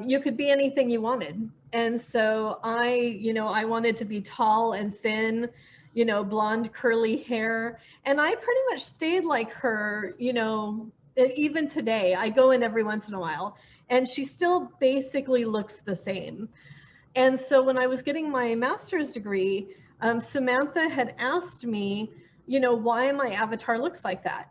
you could be anything you wanted. And so I wanted to be tall and thin, blonde, curly hair. And I pretty much stayed like her, even today. I go in every once in a while, and she still basically looks the same. And so when I was getting my master's degree, Samantha had asked me, why my avatar looks like that.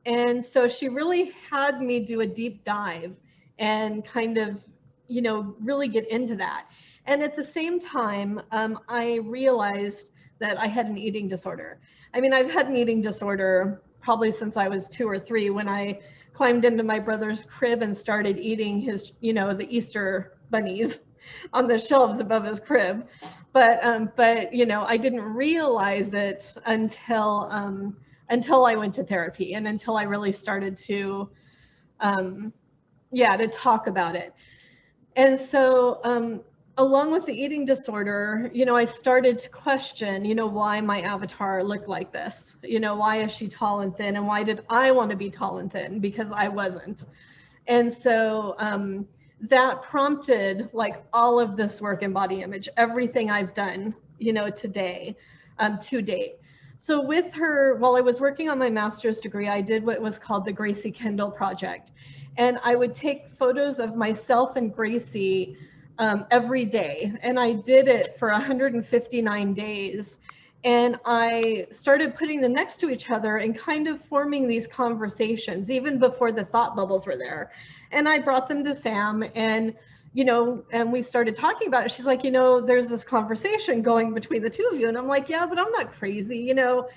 And so she really had me do a deep dive and kind of you know, really get into that. And at the same time, I realized that I had an eating disorder. I mean, I've had an eating disorder probably since I was 2 or 3, when I climbed into my brother's crib and started eating his, you know, the Easter bunnies on the shelves above his crib. But you know, I didn't realize it until I went to therapy, and until I really started to, to talk about it. And so, along with the eating disorder, you know, I started to question, you know, why my avatar looked like this. You know, why is she tall and thin, and why did I want to be tall and thin? Because I wasn't. And so that prompted like all of this work in body image, everything I've done, you know, today, to date. So with her, while I was working on my master's degree, I did what was called the Gracie Kendall Project. And I would take photos of myself and Gracie every day. And I did it for 159 days. And I started putting them next to each other and kind of forming these conversations, even before the thought bubbles were there. And I brought them to Sam, and, you know, and we started talking about it. She's like, you know, there's this conversation going between the two of you. And I'm like, yeah, but I'm not crazy. You know,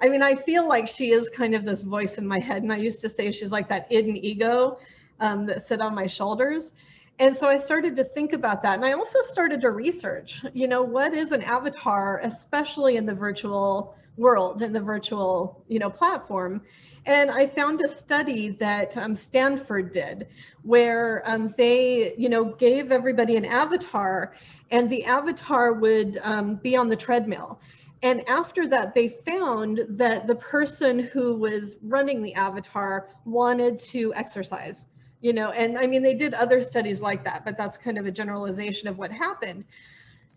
I mean, I feel like she is kind of this voice in my head. And I used to say she's like that id and ego that sit on my shoulders. And so I started to think about that. And I also started to research, you know, what is an avatar, especially in the virtual world, in the virtual, you know, platform. And I found a study that Stanford did, where they, you know, gave everybody an avatar, and the avatar would be on the treadmill. And after that, they found that the person who was running the avatar wanted to exercise. You know, and I mean, they did other studies like that, but that's kind of a generalization of what happened.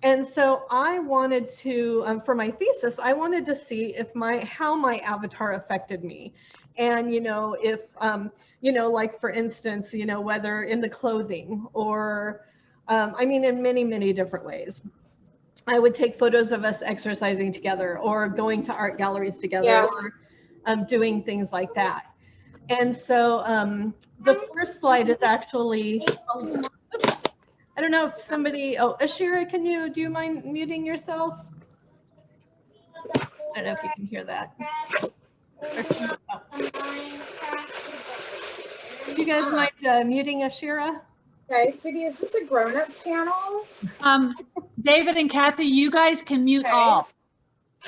And so I wanted to, for my thesis, I wanted to see if how my avatar affected me. And, you know, if, you know, like for instance, you know, whether in the clothing or, I mean, in many, many different ways. I would take photos of us exercising together, or going to art galleries together, or doing things like that. And so the first slide is actually, I don't know if somebody, oh, Ashira, do you mind muting yourself? I don't know if you can hear that. Do you guys mind muting Ashira? Okay, sweetie, is this a grown-up channel? David and Kathy, you guys can mute all.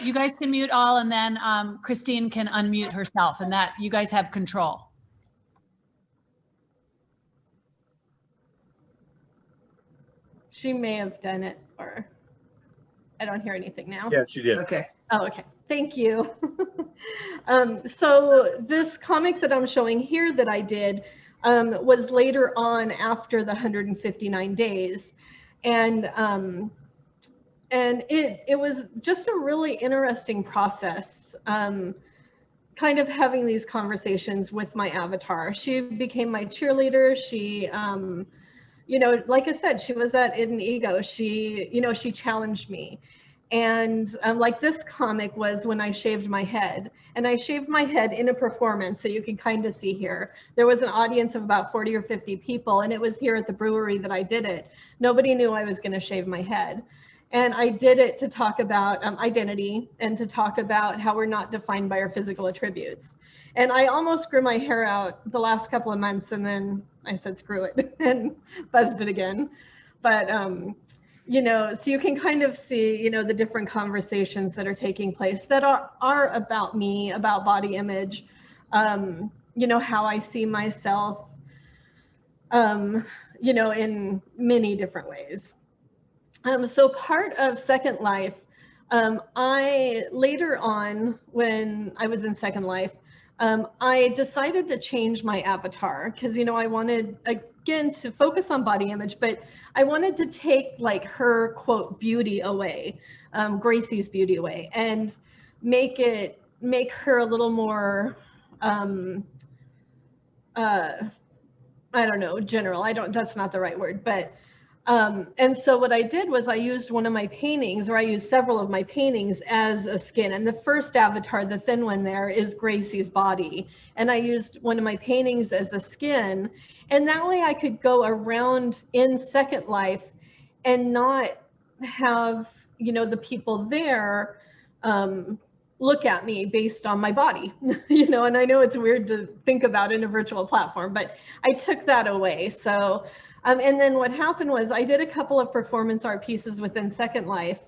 You guys can mute all, and then Kristine can unmute herself, and that you guys have control. She may have done it, or I don't hear anything now. Yeah, she did. Okay. Oh, okay. Thank you. So this comic that I'm showing here that I did was later on after the 159 days. And it was just a really interesting process, kind of having these conversations with my avatar. She became my cheerleader. She, you know, like I said, she was that id and ego. She, you know, she challenged me. And like this comic was when I shaved my head, and I shaved my head in a performance. So you can kind of see here, there was an audience of about 40 or 50 people, and it was here at the brewery that I did it. Nobody knew I was going to shave my head. And I did it to talk about identity, and to talk about how we're not defined by our physical attributes. And I almost grew my hair out the last couple of months, and then I said, screw it, and buzzed it again. But, you know, so you can kind of see, you know, the different conversations that are taking place that are about me, about body image, you know, how I see myself, you know, in many different ways. So part of Second Life, I later on, when I was in Second Life, I decided to change my avatar because, you know, I wanted, again, to focus on body image, but I wanted to take like her quote beauty away, Gracie's beauty away, and make her a little more, I don't know, general. That's not the right word, but And so what I did was I used one of my paintings, or I used several of my paintings as a skin. And the first avatar, the thin one there, is Gracie's body. And I used one of my paintings as a skin. And that way I could go around in Second Life and not have, you know, the people there look at me based on my body, you know, and I know it's weird to think about in a virtual platform, but I took that away. So, and then what happened was I did a couple of performance art pieces within Second Life,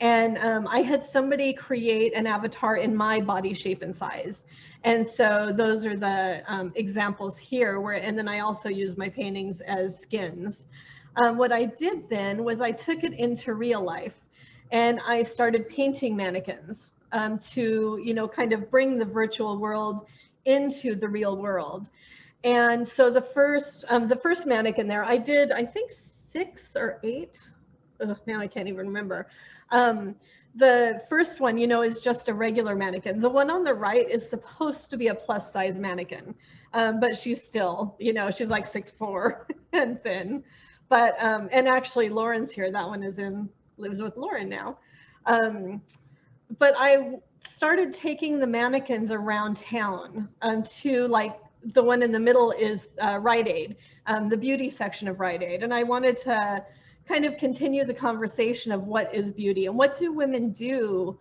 and I had somebody create an avatar in my body shape and size. And so those are the examples here where, and then I also use my paintings as skins. What I did then was I took it into real life and I started painting mannequins to, you know, kind of bring the virtual world into the real world. And so the first mannequin there, I did, I think 6 or 8. Now I can't even remember. The first one, you know, is just a regular mannequin. The one on the right is supposed to be a plus size mannequin, but she's still, you know, she's like 6'4" and thin. But, and actually Lauren's here. That one lives with Lauren now. But I started taking the mannequins around town to, like, the one in the middle is Rite Aid, the beauty section of Rite Aid. And I wanted to kind of continue the conversation of what is beauty and what do women do,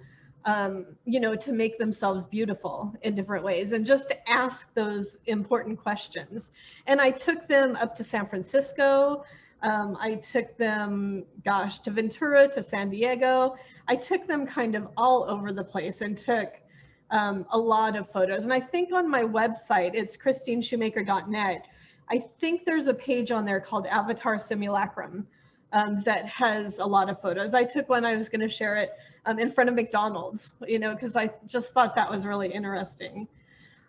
you know, to make themselves beautiful in different ways, and just to ask those important questions. And I took them up to San Francisco. I took them, gosh, to Ventura, to San Diego. I took them kind of all over the place and took a lot of photos. And I think on my website, it's kristineschomaker.net. I think there's a page on there called Avatar Simulacrum that has a lot of photos. I took one, I was going to share it in front of McDonald's, you know, because I just thought that was really interesting.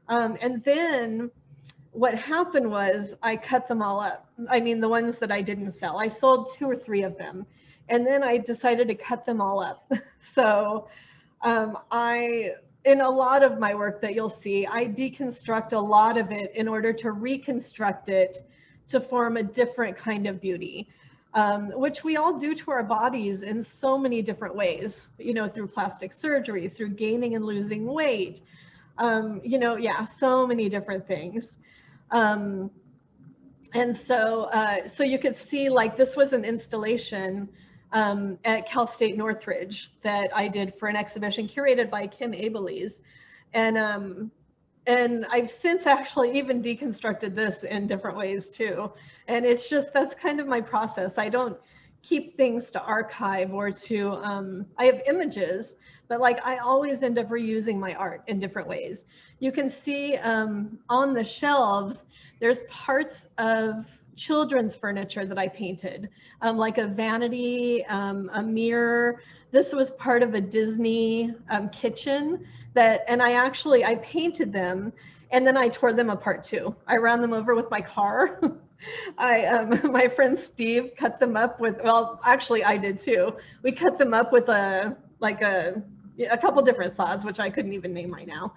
And then what happened was I cut them all up. I mean, the ones that I didn't sell, I sold 2 or 3 of them. And then I decided to cut them all up. So in a lot of my work that you'll see, I deconstruct a lot of it in order to reconstruct it to form a different kind of beauty, which we all do to our bodies in so many different ways, you know, through plastic surgery, through gaining and losing weight, you know, yeah, so many different things. And so, so you could see, like, this was an installation at Cal State Northridge that I did for an exhibition curated by Kim Abelies. And I've since actually even deconstructed this in different ways too. And it's just, that's kind of my process. I don't keep things to archive or to, I have images, but like I always end up reusing my art in different ways. You can see on the shelves, there's parts of children's furniture that I painted, like a vanity, a mirror. This was part of a Disney kitchen that, and I painted them and then I tore them apart too. I ran them over with my car. My friend Steve cut them up with, well, actually I did too. We cut them up with a couple different saws, which I couldn't even name right now.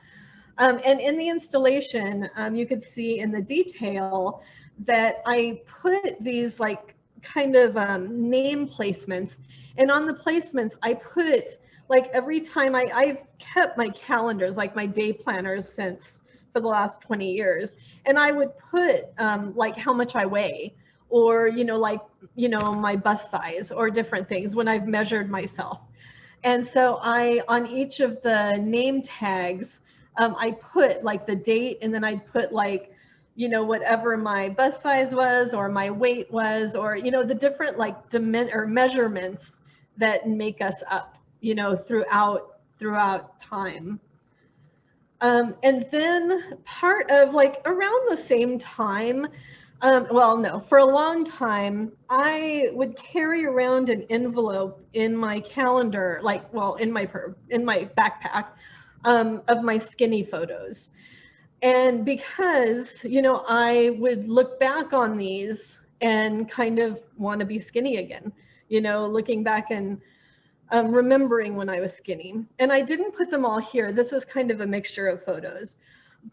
And in the installation, you could see in the detail that I put these like kind of name placements, and on the placements I put, like, every time I've kept my calendars, like my day planners, since for the last 20 years, and I would put like how much I weigh, or like my bust size, or different things when I've measured myself. And so on each of the name tags, I put like the date, and then I'd put like, whatever my bust size was, or my weight was, or, the different like measurements that make us up, throughout time. And then part of, like, around the same time, well, no, for a long time, I would carry around an envelope in my calendar, like, well, in my backpack, of my skinny photos. And because, I would look back on these and kind of want to be skinny again, looking back and remembering when I was skinny. And I didn't put them all here. This is kind of a mixture of photos.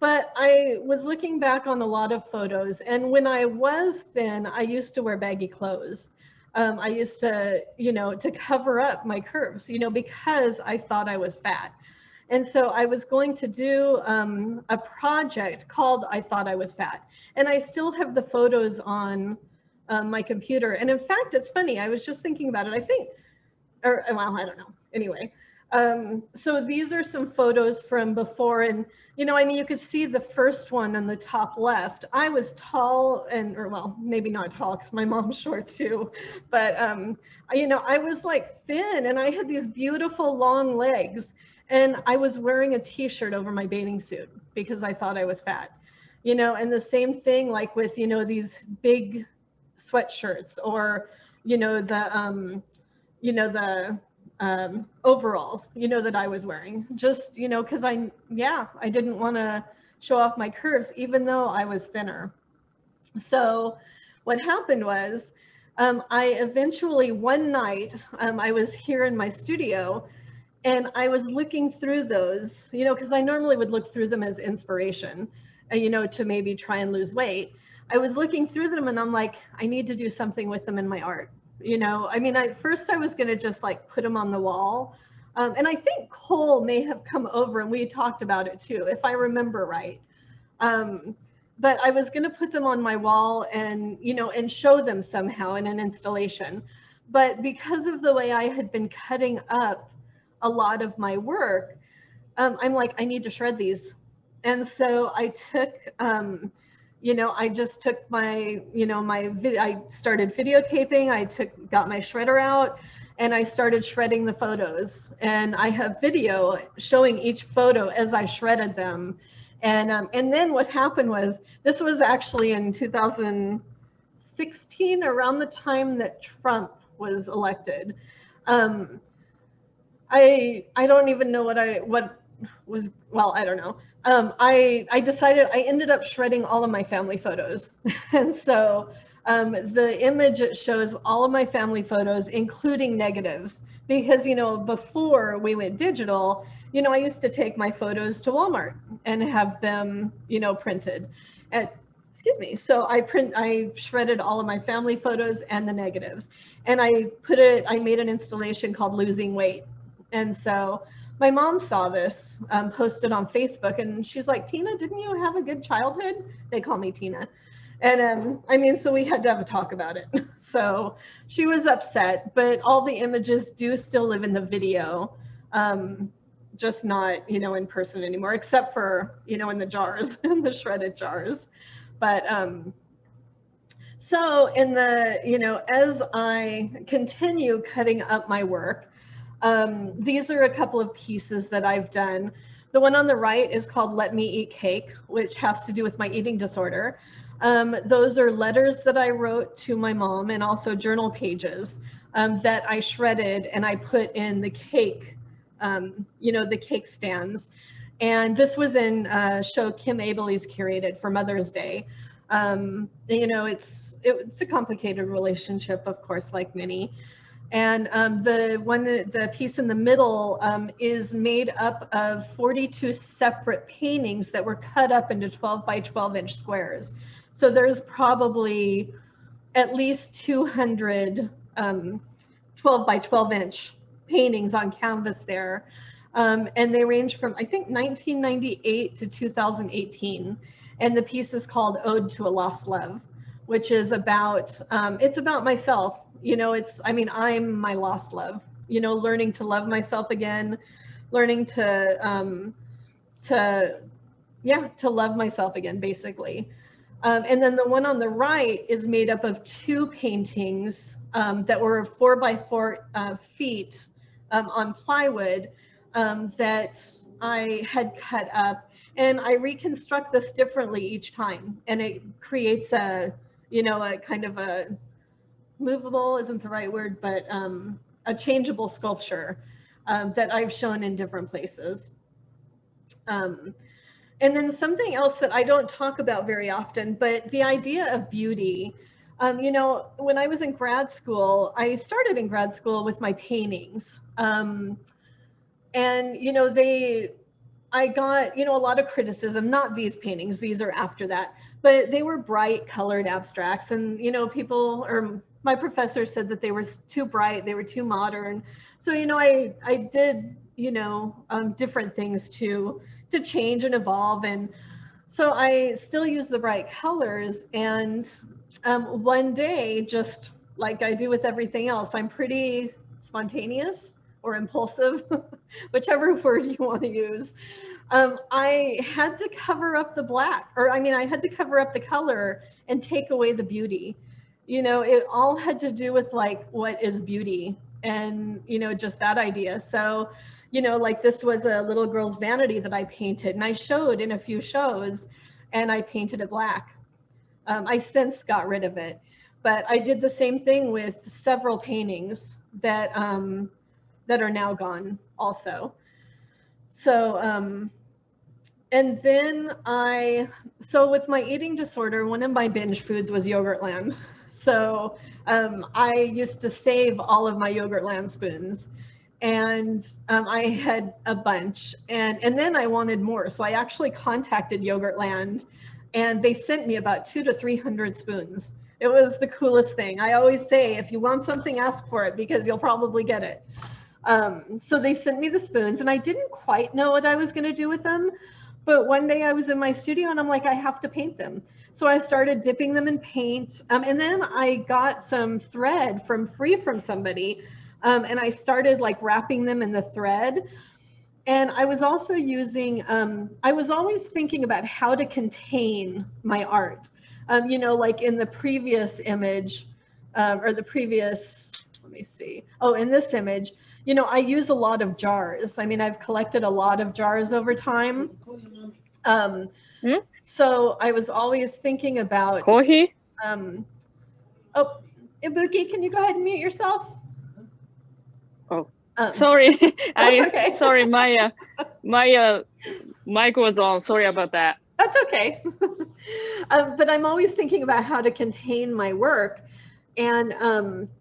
But I was looking back on a lot of photos. And when I was thin, I used to wear baggy clothes. I used to, to cover up my curves, because I thought I was fat. And so I was going to do a project called I Thought I Was Fat. And I still have the photos on my computer. And in fact, it's funny, I was just thinking about it. I think, well, I don't know. Anyway, so these are some photos from before. And, you could see the first one on the top left. I was tall or well, maybe not tall because my mom's short too. But, I was like thin and I had these beautiful long legs. And I was wearing a t-shirt over my bathing suit because I thought I was fat, and the same thing like with, these big sweatshirts or, the overalls, that I was wearing just, because I didn't want to show off my curves, even though I was thinner. So what happened was I eventually one night, I was here in my studio and I was looking through those, because I normally would look through them as inspiration, to maybe try and lose weight. I was looking through them and I'm like, I need to do something with them in my art. First I was going to just like put them on the wall. And I think Cole may have come over and we talked about it too, if I remember right. But I was going to put them on my wall and, and show them somehow in an installation. But because of the way I had been cutting up a lot of my work, I'm like, I need to shred these. And so I took, I just took my, I started videotaping, got my shredder out and I started shredding the photos. And I have video showing each photo as I shredded them. And then what happened was, this was actually in 2016, around the time that Trump was elected. I don't even know I don't know. I decided I ended up shredding all of my family photos. And so the image, it shows all of my family photos, including negatives, because, before we went digital, I used to take my photos to Walmart and have them, printed. So I shredded all of my family photos and the negatives. And I made an installation called Losing Weight. And so my mom saw this posted on Facebook and she's like, Tina, didn't you have a good childhood? They call me Tina. And so we had to have a talk about it. So she was upset, but all the images do still live in the video, just not, in person anymore, except for, in the jars, in the shredded jars. But so in the, as I continue cutting up my work, these are a couple of pieces that I've done. The one on the right is called Let Me Eat Cake, which has to do with my eating disorder. Those are letters that I wrote to my mom and also journal pages that I shredded and I put in the cake, the cake stands. And this was in a show Kim Abeley's curated for Mother's Day. It's a complicated relationship, of course, like many. And the piece in the middle is made up of 42 separate paintings that were cut up into 12 by 12 inch squares. So there's probably at least 200 12 by 12 inch paintings on canvas there. And they range from, I think, 1998 to 2018. And the piece is called Ode to a Lost Love, which is about, it's about myself. I'm my lost love, learning to love myself again, learning to love myself again, basically. And then the one on the right is made up of two paintings that were 4 by 4 feet on plywood that I had cut up, and I reconstruct this differently each time, and it creates a kind of a movable isn't the right word, but a changeable sculpture that I've shown in different places. And then something else that I don't talk about very often, but the idea of beauty. When I was in grad school, I started in grad school with my paintings. And, I got, a lot of criticism, not these paintings, these are after that, but they were bright colored abstracts. And, people, or my professor said that they were too bright, they were too modern. So, I did, different things to change and evolve. And so I still use the bright colors. And one day, just like I do with everything else, I'm pretty spontaneous or impulsive, whichever word you want to use. I had to cover up the black, I had to cover up the color and take away the beauty. It all had to do with like, what is beauty? And, just that idea. So, like this was a little girl's vanity that I painted and I showed in a few shows and I painted it black. I since got rid of it, but I did the same thing with several paintings that are now gone also. So, and then so with my eating disorder, one of my binge foods was Yogurtland. So I used to save all of my Yogurtland spoons, and I had a bunch, and then I wanted more. So I actually contacted Yogurtland, and they sent me about 200 to 300 spoons. It was the coolest thing. I always say, if you want something, ask for it because you'll probably get it. So they sent me the spoons, and I didn't quite know what I was going to do with them. But one day I was in my studio and I'm like, I have to paint them. So I started dipping them in paint. And then I got some thread free from somebody. And I started like wrapping them in the thread. And I was also using, I was always thinking about how to contain my art. Like in the previous image, or the previous, let me see. Oh, in this image, I use a lot of jars. I've collected a lot of jars over time. So I was always thinking about. Kohi? Oh, Ibuki, can you go ahead and mute yourself? Oh, sorry. Okay. Sorry, my mic was on. Sorry about that. That's okay. But I'm always thinking about how to contain my work. And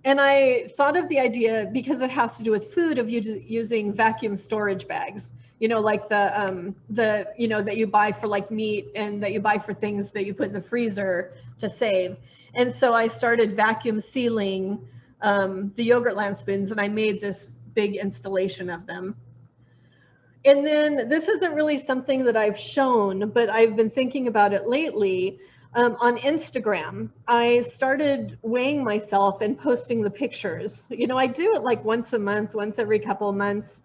I thought of the idea, because it has to do with food, of using vacuum storage bags, like the that you buy for like meat and that you buy for things that you put in the freezer to save. And so I started vacuum sealing the Yogurtland spoons, and I made this big installation of them. And then this isn't really something that I've shown, but I've been thinking about it lately. On Instagram, I started weighing myself and posting the pictures. I do it like once a month, once every couple of months,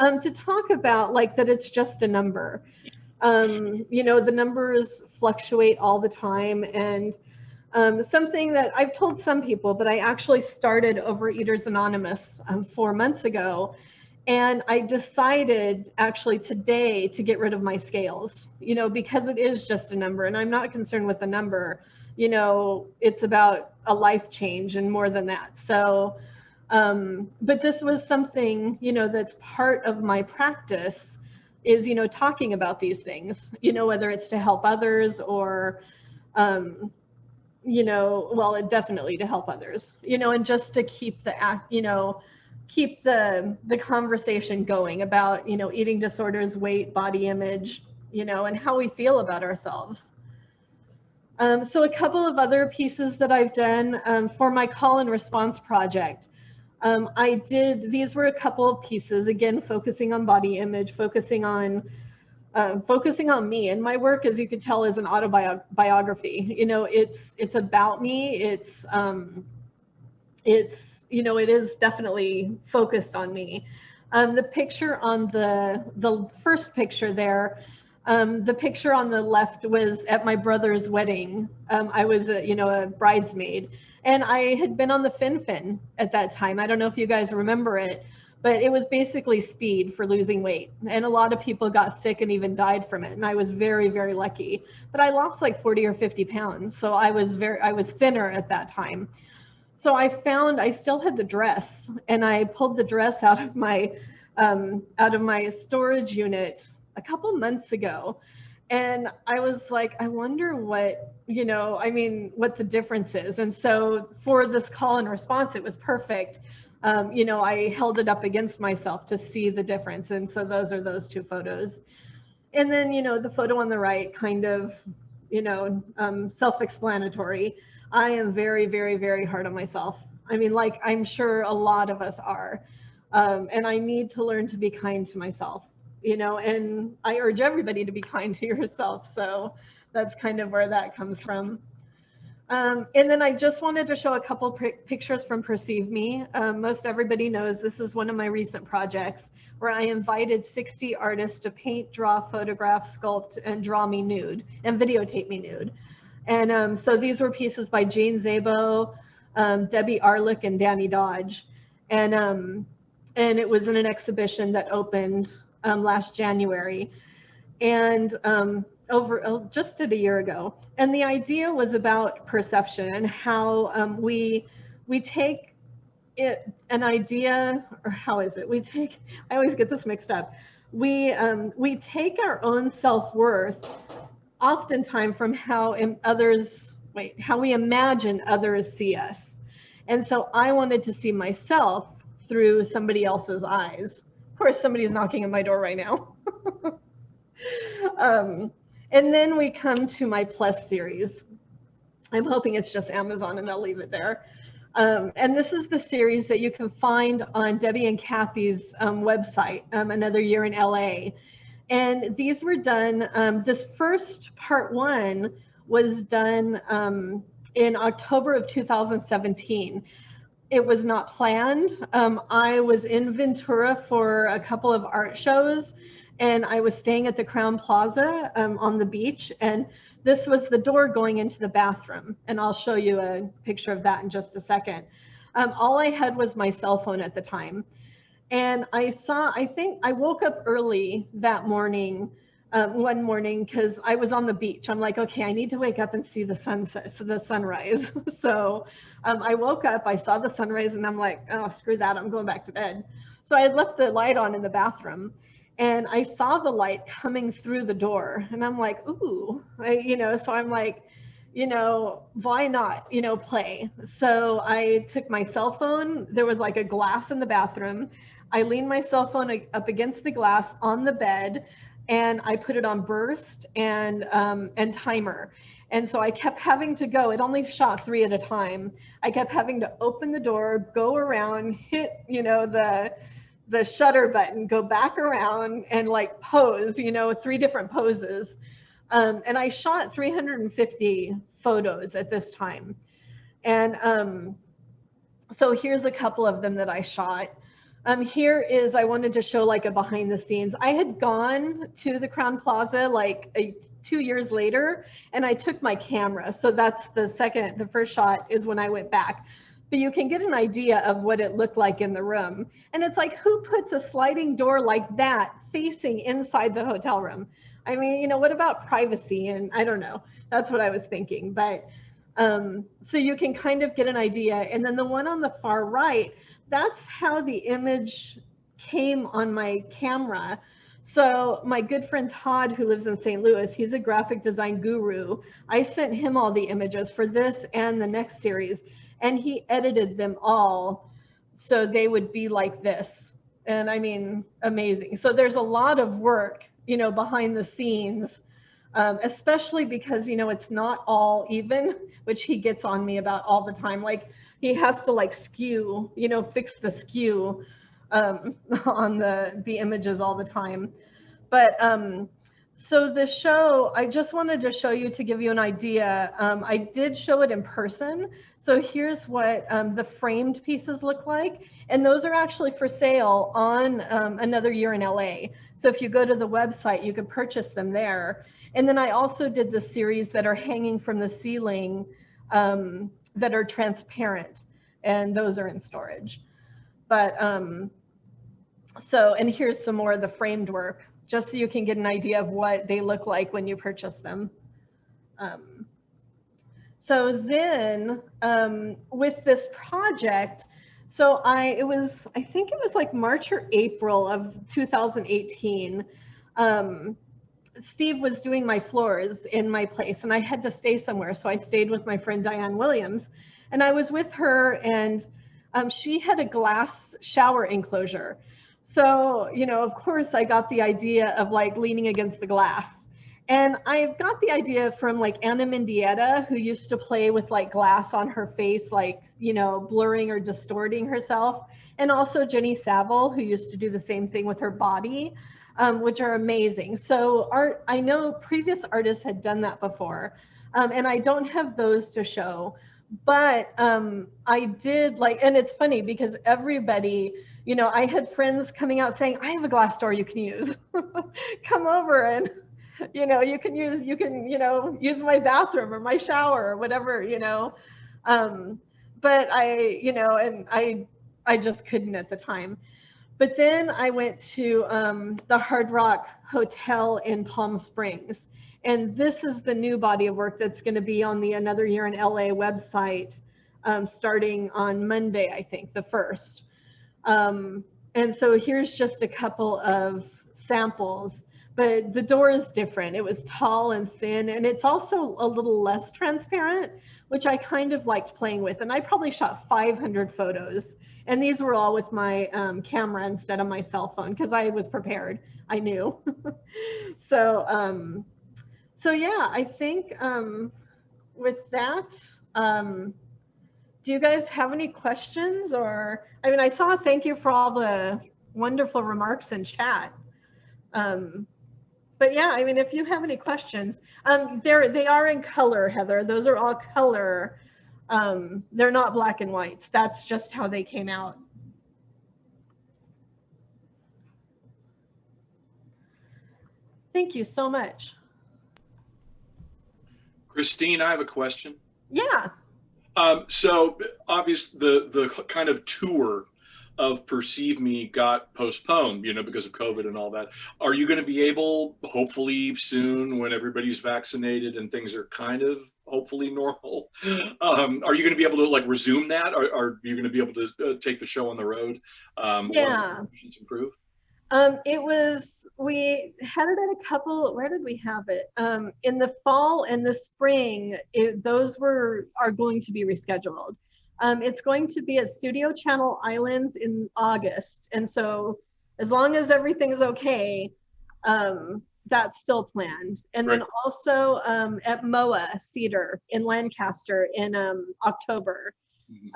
to talk about like that it's just a number. The numbers fluctuate all the time. And something that I've told some people, but I actually started Overeaters Anonymous 4 months ago. And I decided actually today to get rid of my scales, because it is just a number, and I'm not concerned with the number. It's about a life change and more than that. So, but this was something, that's part of my practice is, talking about these things, whether it's to help others or, well, definitely to help others, and just to keep the act, keep the conversation going about, eating disorders, weight, body image, and how we feel about ourselves. So a couple of other pieces that I've done for my call and response project. These were a couple of pieces, again, focusing on body image, focusing on me. And my work, as you can tell, is an autobiography. It's about me. It is definitely focused on me. The picture on the first picture there, the picture on the left was at my brother's wedding. I was a bridesmaid, and I had been on the Fin at that time. I don't know if you guys remember it, but it was basically speed for losing weight. And a lot of people got sick and even died from it. And I was very, very lucky, but I lost like 40 or 50 pounds. So I was thinner at that time. So I still had the dress, and I pulled the dress out of my storage unit a couple months ago. And I was like, I wonder what, what the difference is. And so for this call and response, it was perfect. I held it up against myself to see the difference. And so those are those two photos. And then, the photo on the right, kind of, self-explanatory. I am very, very, very hard on myself. I mean, like, I'm sure a lot of us are. And I need to learn to be kind to myself, and I urge everybody to be kind to yourself. So that's kind of where that comes from. And then I just wanted to show a couple pictures from Perceive Me. Most everybody knows this is one of my recent projects where I invited 60 artists to paint, draw, photograph, sculpt, and draw me nude and videotape me nude. And so these were pieces by Jane Zabo, Debbie Arlick, and Danny Dodge. And it was in an exhibition that opened last January. And just a year ago. And the idea was about perception and how we take an idea, or how is it? I always get this mixed up. We take our own self-worth oftentimes from how we imagine others see us. And so I wanted to see myself through somebody else's eyes. Of course, somebody's knocking at my door right now. And then we come to my Plus series. I'm hoping it's just Amazon and I'll leave it there. And this is the series that you can find on Debbie and Kathy's website, Another Year in LA. And these were done, this first part 1 was done in October of 2017. It was not planned. I was in Ventura for a couple of art shows, and I was staying at the Crown Plaza on the beach, and this was the door going into the bathroom. And I'll show you a picture of that in just a second. All I had was my cell phone at the time. And I think I woke up early that morning, one morning, because I was on the beach. I'm like, okay, I need to wake up and see the sunset, so the sunrise. So I woke up, I saw the sunrise, and I'm like, oh, screw that, I'm going back to bed. So I had left the light on in the bathroom, and I saw the light coming through the door, and I'm like, ooh, so I'm like, why not, play? So I took my cell phone. There was like a glass in the bathroom. I leaned my cell phone up against the glass on the bed, and I put it on burst and timer. And so I kept having to go. It only shot 3 at a time. I kept having to open the door, go around, hit, the shutter button, go back around and like pose, 3 different poses. And I shot 350 photos at this time. And so here's a couple of them that I shot. Here is, I wanted to show like a behind the scenes. I had gone to the Crown Plaza like 2 years later, and I took my camera. So that's the first shot is when I went back. But you can get an idea of what it looked like in the room. And it's like, who puts a sliding door like that facing inside the hotel room? I mean, what about privacy? And I don't know. That's what I was thinking. But so you can kind of get an idea. And then the one on the far right, that's how the image came on my camera. So my good friend Todd, who lives in St. Louis, he's a graphic design guru. I sent him all the images for this and the next series, and he edited them all so they would be like this. And I mean, amazing. So there's a lot of work, behind the scenes, especially because, it's not all even, which he gets on me about all the time. Like, he has to like skew, fix the skew on the images all the time. But so the show, I just wanted to show you to give you an idea. I did show it in person. So here's what the framed pieces look like. And those are actually for sale on Another Year in LA. So if you go to the website, you can purchase them there. And then I also did the series that are hanging from the ceiling that are transparent, and those are in storage. But so, and here's some more of the framed work, just so you can get an idea of what they look like when you purchase them. So then with this project, so I think it was like March or April of 2018. Steve was doing my floors in my place, and I had to stay somewhere. So I stayed with my friend Diane Williams, and I was with her, and she had a glass shower enclosure. So, you know, of course I got the idea of like leaning against the glass. And I got the idea from like Anna Mendieta, who used to play with like glass on her face, like, you know, blurring or distorting herself. And also Jenny Saville, who used to do the same thing with her body, which are amazing. So I know previous artists had done that before. And I don't have those to show, but I did like, and it's funny because everybody, you know, I had friends coming out saying, I have a glass door you can use. Come over and, you know, you can, you know, use my bathroom or my shower or whatever, you know. But I, you know, and I just couldn't at the time. But then I went to the Hard Rock Hotel in Palm Springs. And this is the new body of work that's going to be on the Another Year in LA website starting on Monday, I think, the 1st. And so here's just a couple of samples, but the door is different. It was tall and thin, and it's also a little less transparent, which I kind of liked playing with. And I probably shot 500 photos. And these were all with my camera instead of my cell phone because I was prepared. I knew. So, so yeah, I think with that, do you guys have any questions? Or, I mean, I saw a thank you for all the wonderful remarks in chat. But yeah, I mean, if you have any questions, they are in color, Heather. Those are all color. They're not black and whites. That's just how they came out. Thank you so much. Kristine, I have a question. Yeah. So obviously the kind of tour of Perceive Me got postponed, you know, because of COVID and all that. Are you going to be able, hopefully soon, when everybody's vaccinated and things are kind of hopefully normal, are you going to be able to like resume that? Or are you going to be able to take the show on the road once the conditions improve? We had it at a couple, where did we have it? In the fall and the spring, those are going to be rescheduled. It's going to be at Studio Channel Islands in August. And so as long as everything's okay, that's still planned. And then also at MOA Cedar in Lancaster in October.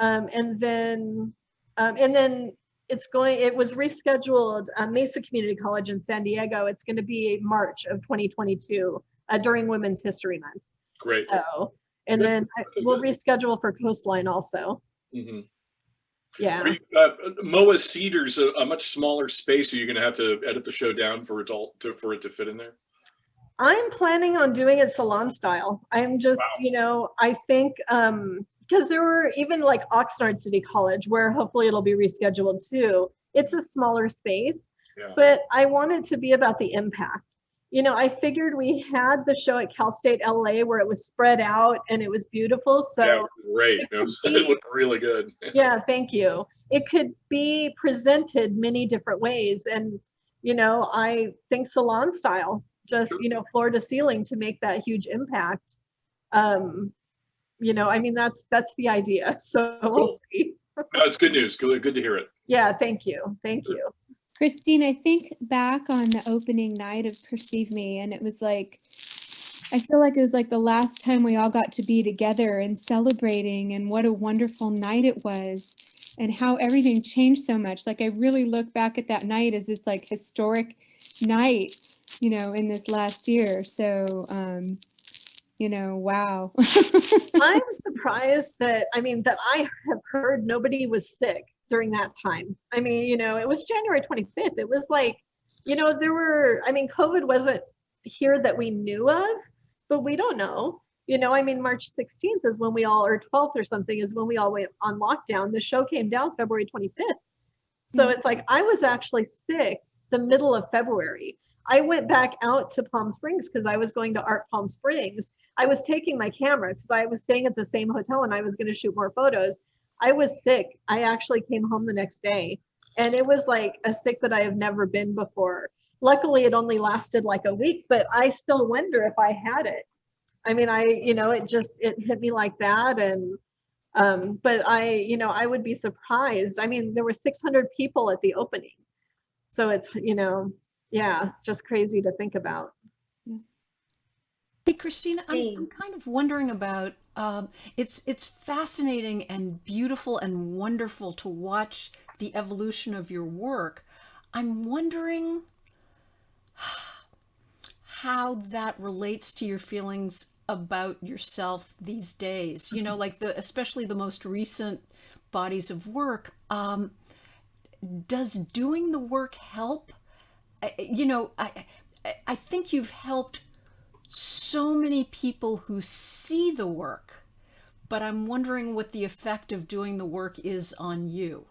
And then it was rescheduled Mesa Community College in San Diego. It's going to be March of 2022 during Women's History Month. Great. So, and then we'll reschedule for Coastline also. Yeah. MOA Cedar's a much smaller space. Are you going to have to edit the show down for it to fit in there? I'm planning on doing it salon style. I'm just, you know, I think because there were even like Oxnard City College where hopefully it'll be rescheduled too. It's a smaller space, but I want it to be about the impact. You know, I figured we had the show at Cal State LA where it was spread out and it was beautiful. So yeah, great. It looked really good. Yeah, thank you. It could be presented many different ways. And, you know, I think salon style, just, you know, floor to ceiling to make that huge impact. You know, I mean, that's the idea. So we'll see. No, it's good news. Good to hear it. Yeah, thank you. Thank you. Kristine, I think back on the opening night of Perceive Me, and it was like, I feel like it was like the last time we all got to be together and celebrating, and what a wonderful night it was, and how everything changed so much. Like I really look back at that night as this like historic night, you know, in this last year. So, you know, wow. I'm surprised that, I mean, that I have heard nobody was sick during that time. I mean, you know, it was January 25th. It was like, you know, COVID wasn't here that we knew of, but we don't know. You know, I mean, March 16th is when we all, or 12th or something, is when we all went on lockdown. The show came down February 25th. So it's like, I was actually sick the middle of February. I went back out to Palm Springs because I was going to Art Palm Springs. I was taking my camera because I was staying at the same hotel and I was going to shoot more photos. I was sick. I actually came home the next day and it was like a sick that I have never been before. Luckily, it only lasted like a week, but I still wonder if I had it. I mean, you know, it hit me like that. And, but I would be surprised. I mean, there were 600 people at the opening. So it's, yeah, just crazy to think about. Hey, Kristine, I'm kind of wondering about, it's fascinating and beautiful and wonderful to watch the evolution of your work. I'm wondering how that relates to your feelings about yourself these days, like especially the most recent bodies of work. Does doing the work help? I think you've helped so many people who see the work, but I'm wondering what the effect of doing the work is on you.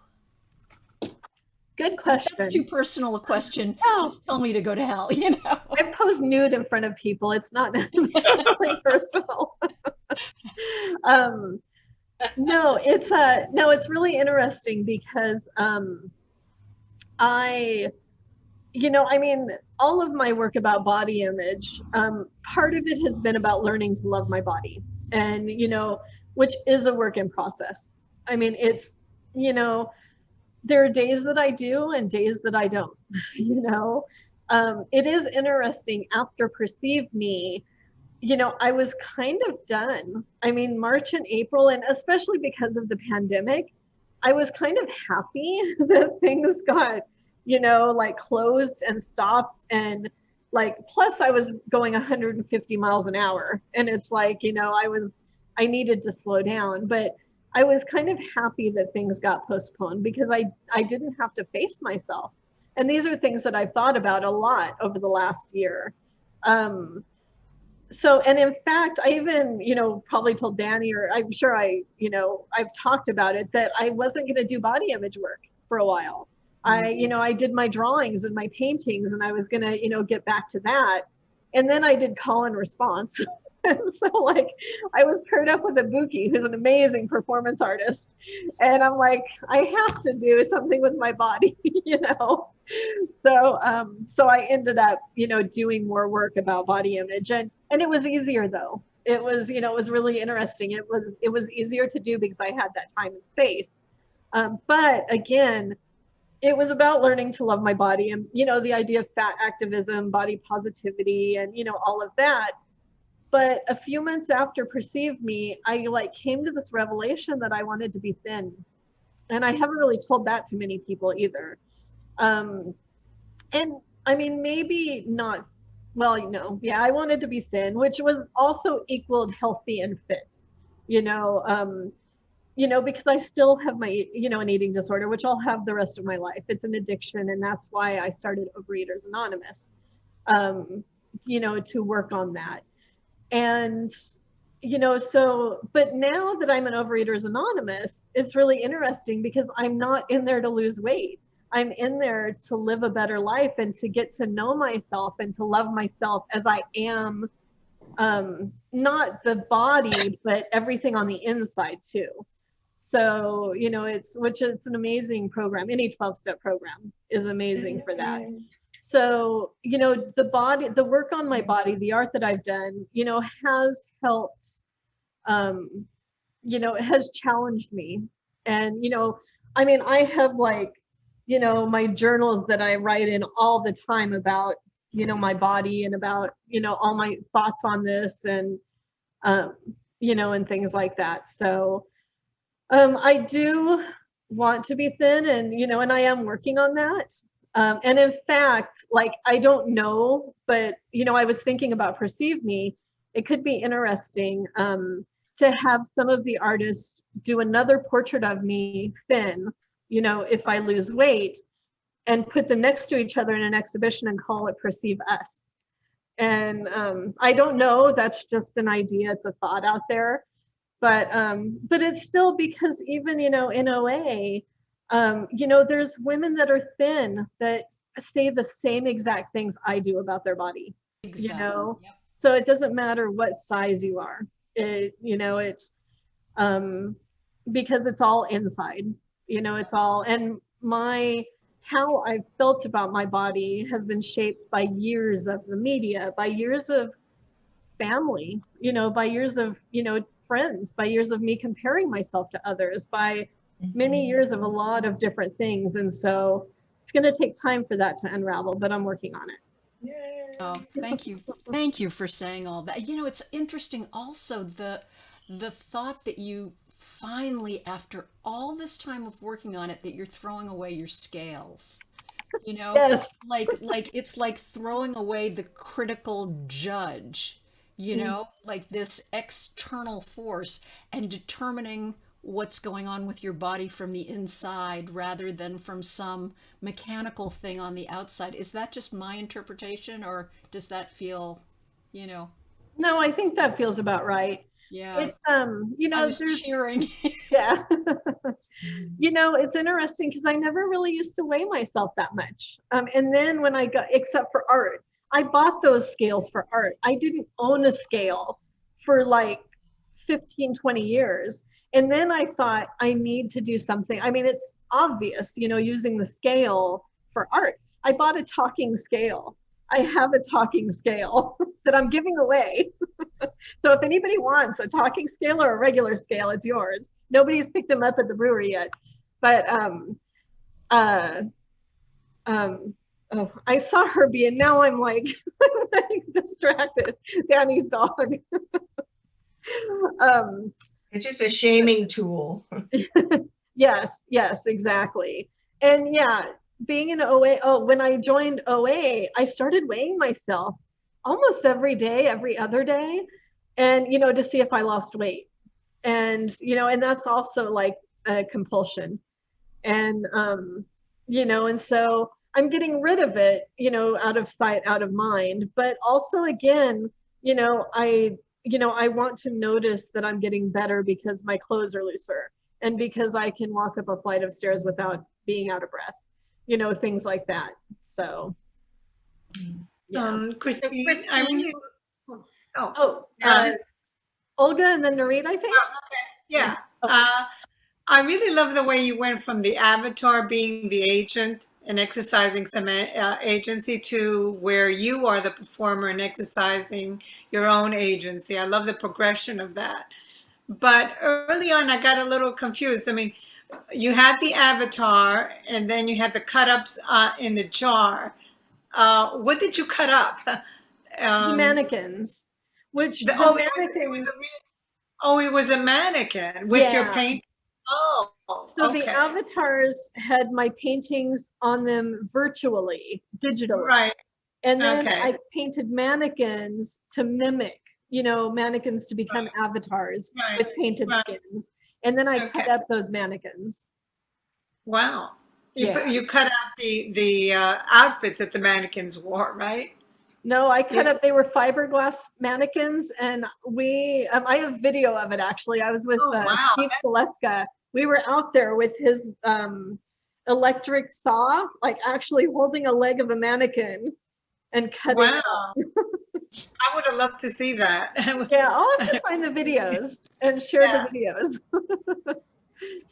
Good question. If that's too personal a question. No. Just tell me to go to hell, I pose nude in front of people. It's not necessarily personal. No, it's really interesting because all of my work about body image, part of it has been about learning to love my body, and which is a work in process. It's there are days that I do and days that I don't. It is interesting. After Perceive Me, I was kind of done. March and April, and especially because of the pandemic, I was kind of happy that things got closed and stopped, and plus I was going 150 miles an hour, and it's I needed to slow down, but I was kind of happy that things got postponed because I didn't have to face myself. And these are things that I've thought about a lot over the last year. And in fact, I even, probably told Danny, or I'm sure I've talked about it, that I wasn't going to do body image work for a while. I did my drawings and my paintings, and I was going to, get back to that. And then I did call and response. And so I was paired up with Ibuki, who's an amazing performance artist. And I'm like, I have to do something with my body, So I ended up, doing more work about body image, and it was easier though. It was, it was really interesting. It was easier to do because I had that time and space. But again, it was about learning to love my body, and, the idea of fat activism, body positivity, and, all of that. But a few months after Perceive Me, I came to this revelation that I wanted to be thin. And I haven't really told that to many people either. And maybe not, well, I wanted to be thin, which was also equaled healthy and fit, because I still have my, an eating disorder, which I'll have the rest of my life. It's an addiction. And that's why I started Overeaters Anonymous, to work on that. And, but now that I'm an Overeaters Anonymous, it's really interesting because I'm not in there to lose weight. I'm in there to live a better life and to get to know myself and to love myself as I am, not the body, but everything on the inside too. So, it's an amazing program. Any 12-step program is amazing for that. So, the work on my body, the art that I've done, has helped, it has challenged me. And, I have my journals that I write in all the time about, my body and about, all my thoughts on this and, and things like that. So, I do want to be thin, and, and I am working on that. And in fact, I don't know, but, I was thinking about Perceive Me. It could be interesting to have some of the artists do another portrait of me thin, if I lose weight, and put them next to each other in an exhibition and call it Perceive Us. And I don't know, that's just an idea. It's a thought out there. But it's still, because even, in OA, there's women that are thin that say the same exact things I do about their body, Exactly. Yep. So it doesn't matter what size you are, it's, because it's all inside, it's all, and how I've felt about my body has been shaped by years of the media, by years of family, by years of, friends, by years of me comparing myself to others, by many years of a lot of different things. And so it's going to take time for that to unravel, but I'm working on it. Oh, thank you. Thank you for saying all that. You know, it's interesting also the thought that you finally, after all this time of working on it, that you're throwing away your scales. You know, yes. like it's like throwing away the critical judge, you know, like this external force, and determining what's going on with your body from the inside rather than from some mechanical thing on the outside. Is that just my interpretation, or does that feel, you know? No, I think that feels about right. Yeah. It's, you know, I was cheering. Yeah. You know, it's interesting because I never really used to weigh myself that much. And then when I got, except for art, I bought those scales for art. I didn't own a scale for like 15, 20 years. And then I thought I need to do something. I mean, it's obvious, you know, using the scale for art. I bought a talking scale. I have a talking scale that I'm giving away. So if anybody wants a talking scale or a regular scale, it's yours. Nobody's picked them up at the brewery yet. But oh, I saw Herbie and now I'm like, I'm like distracted. Danny's dog. It's just a shaming tool. Yes, exactly. And yeah, being in OA, when I joined OA, I started weighing myself almost every day, every other day, and, you know, to see if I lost weight. And, you know, and that's also like a compulsion. And, you know, and so I'm getting rid of it, you know, out of sight, out of mind. But also, again, you know, I want to notice that I'm getting better because my clothes are looser and because I can walk up a flight of stairs without being out of breath, you know, things like that. So, yeah. Kristine, I really, Olga and then Nareed, I think. Oh, okay. Yeah. I really love the way you went from the avatar being the agent and exercising some agency to where you are the performer and exercising your own agency. I love the progression of that. But early on, I got a little confused. I mean, you had the avatar and then you had the cut-ups in the jar. What did you cut up? The mannequins. Which it was a mannequin with your paint. Oh, so okay. The avatars had my paintings on them virtually, digitally. Right. And then I painted mannequins to mimic, you know, mannequins to become avatars with painted skins. And then I cut up those mannequins. Wow. You cut out the outfits that the mannequins wore, right? No, I cut up, they were fiberglass mannequins, and I have video of it actually. I was with Steve Zaleska. We were out there with his electric saw, like actually holding a leg of a mannequin and cutting it out. I would have loved to see that. Yeah, I'll have to find the videos and share the videos.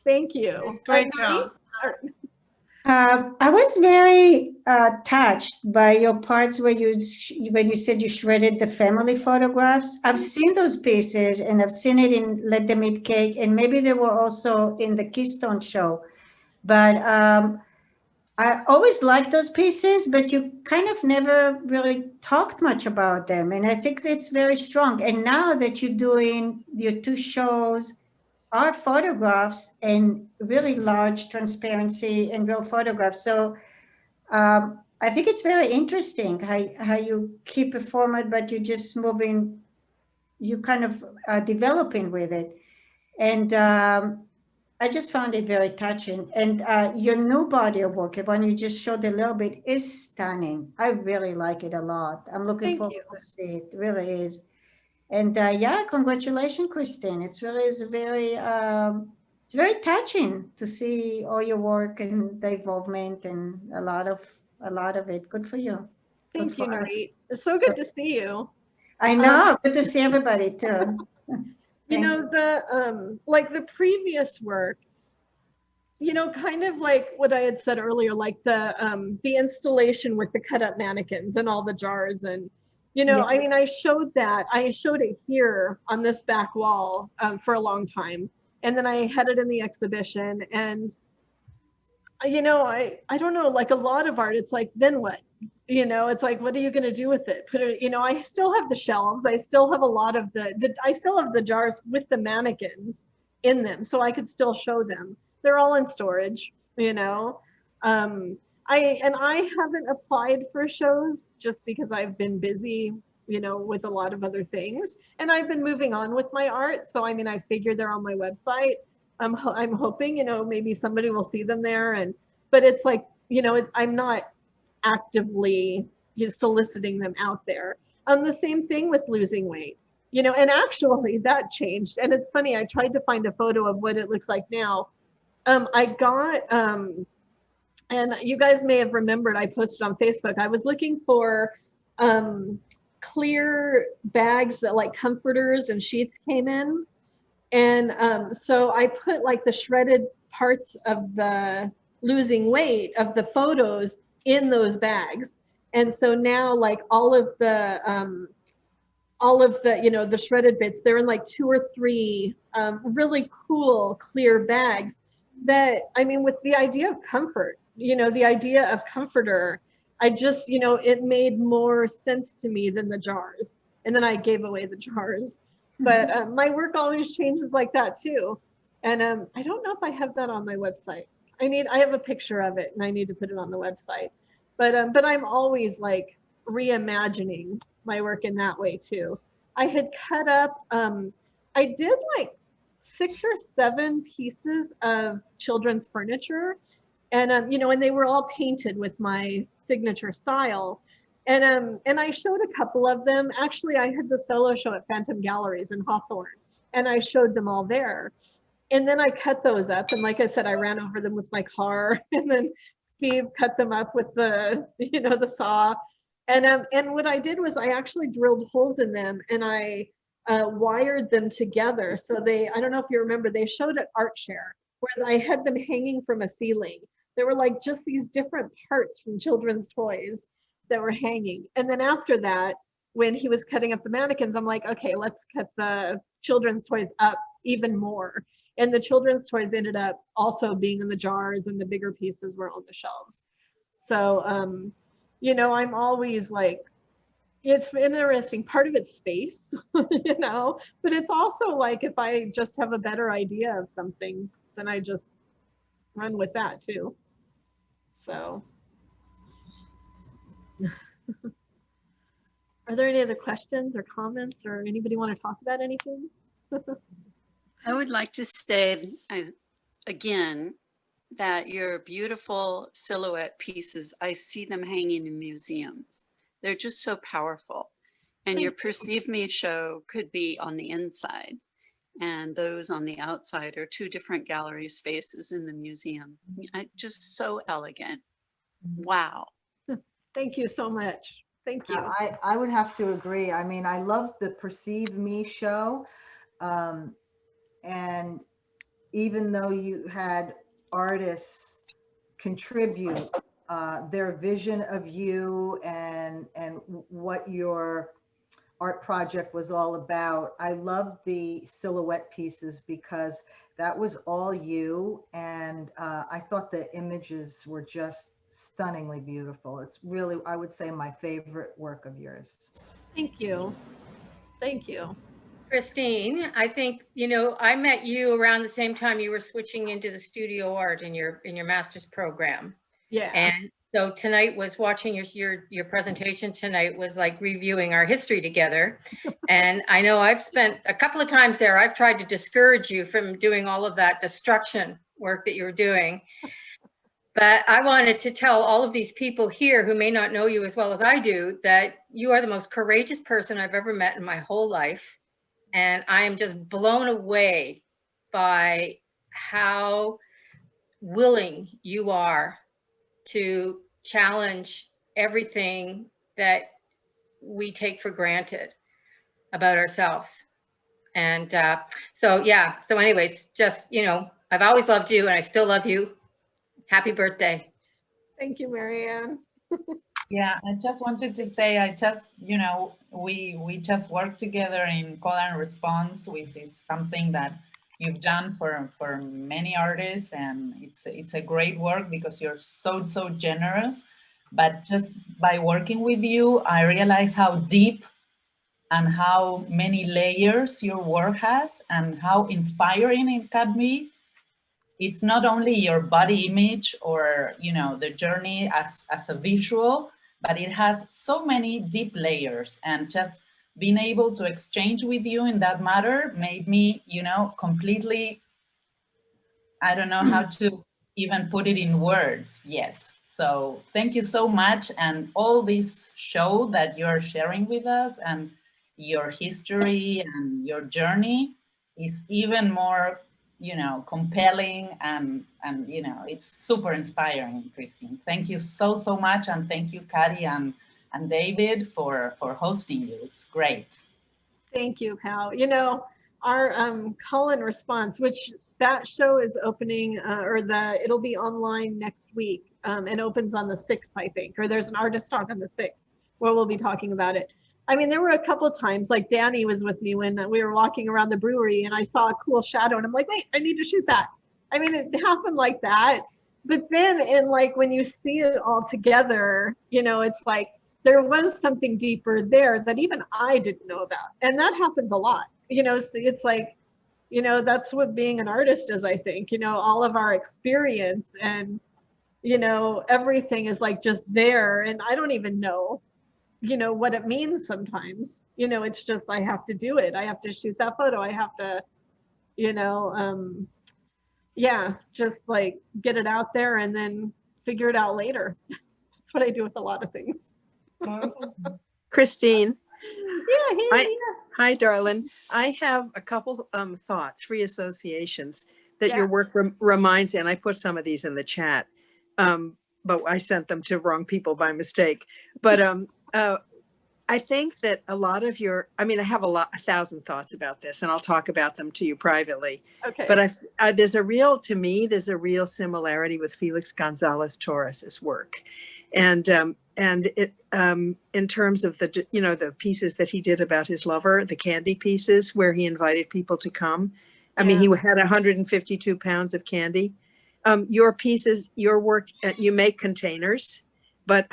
Thank you. It's great job. I was very touched by your parts where when you said you shredded the family photographs. I've seen those pieces and I've seen it in Let Them Eat Cake, and maybe they were also in the Keystone show. But I always liked those pieces, but you kind of never really talked much about them. And I think that's very strong. And now that you're doing your two shows, are photographs and really large transparency and real photographs. So I think it's very interesting how you keep a format, but you're just moving, you kind of developing with it. And I just found it very touching. And your new body of work, one you just showed a little bit, is stunning. I really like it a lot. I'm looking forward to see it. It really is. And yeah, congratulations, Kristine. It's very touching to see all your work and the involvement and a lot of it. Good for you. Thank you, Nareed. It's so good to see you. I know. Good to see everybody too. You know, the previous work, you know, kind of like what I had said earlier, like the installation with the cut up mannequins and all the jars and. You know, I mean, I showed it here on this back wall for a long time. And then I had it in the exhibition. And you know, I don't know, like a lot of art, it's like, then what? You know, it's like, what are you going to do with it? Put it, you know, I still have the shelves. I still have a lot of I still have the jars with the mannequins in them, so I could still show them. They're all in storage, you know. I haven't applied for shows just because I've been busy, you know, with a lot of other things, and I've been moving on with my art. So I mean, I figured they're on my website. I'm hoping, you know, maybe somebody will see them there, but it's like, you know, I'm not actively soliciting them out there. The same thing with losing weight, you know, and actually that changed. And it's funny, I tried to find a photo of what it looks like now. I got, and you guys may have remembered, I posted on Facebook, I was looking for clear bags that like comforters and sheets came in. And so I put like the shredded parts of the losing weight of the photos in those bags. And so now like all of the, you know, the shredded bits, they're in like 2 or 3 really cool, clear bags that, I mean, with the idea of comfort, you know, the idea of comforter, I just, you know, it made more sense to me than the jars. And then I gave away the jars. But my work always changes like that too. And I don't know if I have that on my website. I have a picture of it and I need to put it on the website. But I'm always like reimagining my work in that way too. I had cut up, I did like 6 or 7 pieces of children's furniture. And, you know, and they were all painted with my signature style. And I showed a couple of them. Actually, I had the solo show at Phantom Galleries in Hawthorne, and I showed them all there. And then I cut those up. And like I said, I ran over them with my car, and then Steve cut them up with the, you know, the saw. And what I did was I actually drilled holes in them and I wired them together. So I don't know if you remember, they showed at Art Share where I had them hanging from a ceiling. There were like just these different parts from children's toys that were hanging. And then after that, when he was cutting up the mannequins, I'm like, okay, let's cut the children's toys up even more. And the children's toys ended up also being in the jars and the bigger pieces were on the shelves. So, you know, I'm always like, it's interesting. Part of it's space, you know, but it's also like, if I just have a better idea of something, then I just run with that too. So. Are there any other questions or comments, or anybody want to talk about anything? I would like to say again that your beautiful silhouette pieces, I see them hanging in museums. They're just so powerful. And your Perceive Me show could be on the inside, and those on the outside are 2 different gallery spaces in the museum. Just so elegant. Wow. Thank you so much. Thank you. I would have to agree. I mean, I love the Perceive Me show. And even though you had artists contribute their vision of you and what your art project was all about, I love the silhouette pieces because that was all you. And I thought the images were just stunningly beautiful. It's really, I would say, my favorite work of yours. Thank you. Thank you. Kristine, I think, you know, I met you around the same time you were switching into the studio art in your master's program. Yeah. And so tonight was watching your presentation tonight was like reviewing our history together. And I know I've spent a couple of times there, I've tried to discourage you from doing all of that destruction work that you were doing. But I wanted to tell all of these people here who may not know you as well as I do, that you are the most courageous person I've ever met in my whole life. And I am just blown away by how willing you are to challenge everything that we take for granted about ourselves. And so, yeah, so anyways, just, you know, I've always loved you and I still love you. Happy birthday. Thank you, Marianne. Yeah, I just wanted to say, you know, we just work together in call and response, which is something that you've done for many artists, and it's a great work because you're so generous. But just by working with you, I realize how deep and how many layers your work has and how inspiring it can be. It's not only your body image or, you know, the journey as a visual, but it has so many deep layers, and just being able to exchange with you in that matter made me, you know, completely, I don't know how to even put it in words yet. So thank you so much. And all this show that you're sharing with us and your history and your journey is even more, you know, compelling, and you know, it's super inspiring, Kristine. Thank you so much. And thank you, Kari and David, for hosting you. It's great. Thank you, Pal. You know, our call and response, which that show is opening, it'll be online next week. It opens on the 6th, I think, or there's an artist talk on the 6th where we'll be talking about it. I mean, there were a couple times, like Danny was with me when we were walking around the brewery and I saw a cool shadow and I'm like, wait, I need to shoot that. I mean, it happened like that. But then when you see it all together, you know, it's like, there was something deeper there that even I didn't know about. And that happens a lot. You know, it's like, you know, that's what being an artist is, I think, you know, all of our experience and, you know, everything is like just there. And I don't even know, you know, what it means sometimes. You know, it's just, I have to do it. I have to shoot that photo. I have to, you know, yeah, just like get it out there and then figure it out later. That's what I do with a lot of things. Kristine. Yeah, hey, hi, darling. I have a couple thoughts, free associations that your work reminds, and I put some of these in the chat, but I sent them to wrong people by mistake. But I think that a lot of I mean, I have 1,000 thoughts about this, and I'll talk about them to you privately. Okay. But there's a real similarity with Felix Gonzalez Torres's work. And it, in terms of the, you know, the pieces that he did about his lover, the candy pieces where he invited people to come. I mean, he had 152 pounds of candy. Your pieces, your work, you make containers, but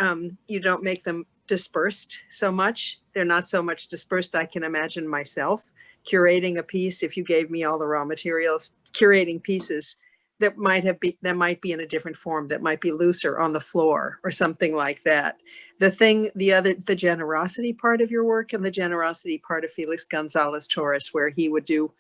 you don't make them dispersed so much. They're not so much dispersed. I can imagine myself curating a piece. If you gave me all the raw materials, curating pieces that might be in a different form, that might be looser on the floor or something like that. The generosity part of your work and the generosity part of Felix Gonzalez Torres, where he would do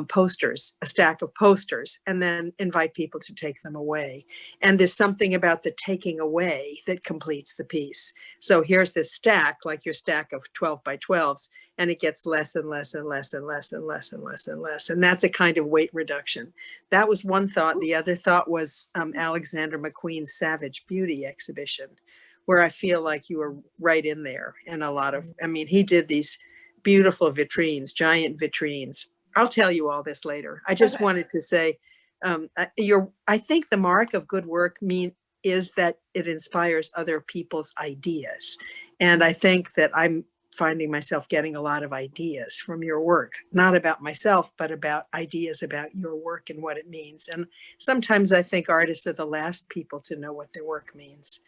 posters, a stack of posters, and then invite people to take them away. And there's something about the taking away that completes the piece. So here's this stack, like your stack of 12 by 12s, and it gets less and less and less and less and less and less and less. And that's a kind of weight reduction. That was one thought. The other thought was Alexander McQueen's Savage Beauty exhibition, where I feel like you were right in there. And a lot of, I mean, he did these beautiful vitrines, giant vitrines. I'll tell you all this later. I just wanted to say, I think the mark of good work is that it inspires other people's ideas. And I think that I'm finding myself getting a lot of ideas from your work, not about myself, but about ideas about your work and what it means. And sometimes I think artists are the last people to know what their work means.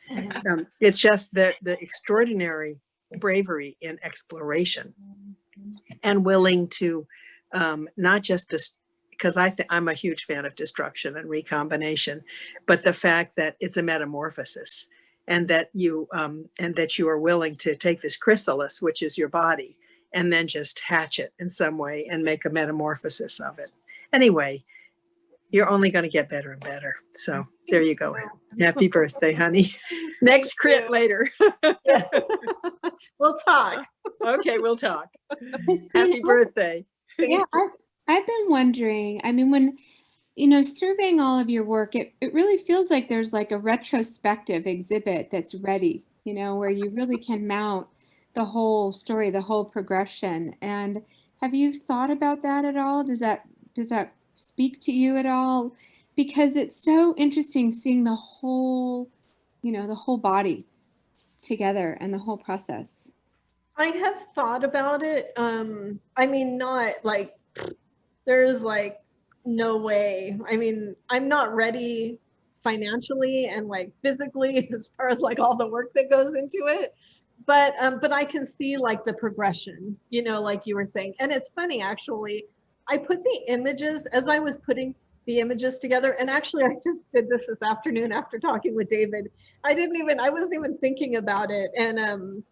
It's just the extraordinary bravery in exploration and willing to not just because I'm a huge fan of destruction and recombination, but the fact that it's a metamorphosis, and that you are willing to take this chrysalis, which is your body, and then just hatch it in some way and make a metamorphosis of it. Anyway, you're only going to get better and better. So there you go. Happy birthday, honey. Next crit later. We'll talk. Okay, we'll talk. Kristine, Happy birthday. Yeah, I've been wondering, I mean, when, you know, surveying all of your work, it really feels like there's like a retrospective exhibit that's ready, you know, where you really can mount the whole story, the whole progression. And have you thought about that at all? Does that speak to you at all? Because it's so interesting seeing the whole, you know, the whole body together and the whole process. I have thought about it. I mean, not like, there's like no way. I mean, I'm not ready financially and like physically as far as like all the work that goes into it. But I can see like the progression, you know, like you were saying. And it's funny, actually, I put the images as I was putting the images together. And actually, I just did this afternoon after talking with David. I wasn't even thinking about it. And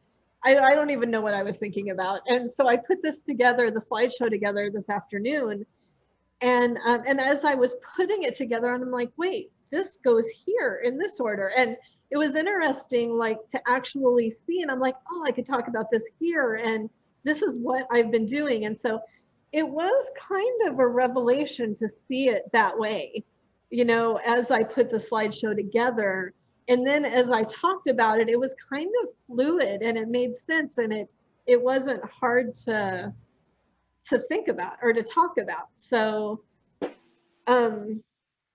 I don't even know what I was thinking about. And so I put this together, the slideshow together this afternoon. And as I was putting it together, and I'm like, wait, this goes here in this order. And it was interesting, like to actually see, and I'm like, oh, I could talk about this here. And this is what I've been doing. And so it was kind of a revelation to see it that way, you know, as I put the slideshow together. And then as I talked about it, it was kind of fluid and it made sense. And it wasn't hard to think about or to talk about. So,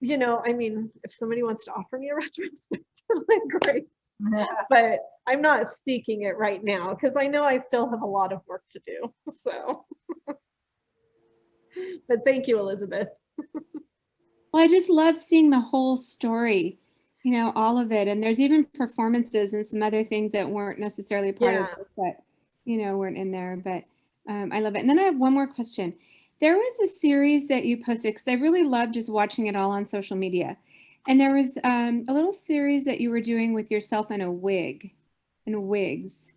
you know, I mean, if somebody wants to offer me a retrospective, then great. But I'm not seeking it right now because I know I still have a lot of work to do. So, but thank you, Elizabeth. Well, I just love seeing the whole story, you know, all of it. And there's even performances and some other things that weren't necessarily part of it that, you know, weren't in there. But I love it. And then I have one more question. There was a series that you posted because I really loved just watching it all on social media. And there was a little series that you were doing with yourself in a wig, in wigs.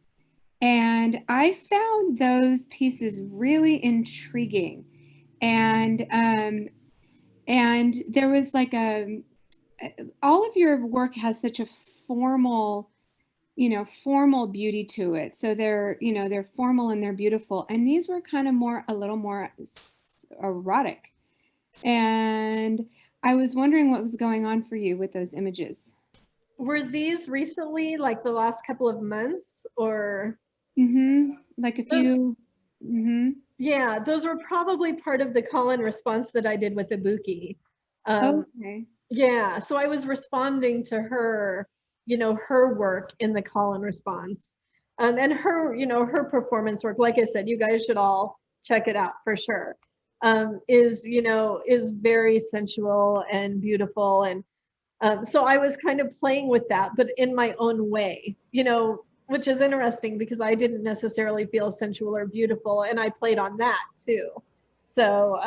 And I found those pieces really intriguing. And there was like all of your work has such a formal, you know, formal beauty to it. So they're, you know, they're formal and they're beautiful. And these were kind of a little more erotic. And I was wondering what was going on for you with those images. Were these recently, like the last couple of months, or? Like a few. Yeah, those were probably part of the call and response that I did with Ibuki. Okay. Yeah, so I was responding to her, you know, her work in the call and response. And her, you know, her performance work, like I said, you guys should all check it out for sure. Is, you know, is very sensual and beautiful. And so I was kind of playing with that, but in my own way, you know, which is interesting because I didn't necessarily feel sensual or beautiful, and I played on that too. So,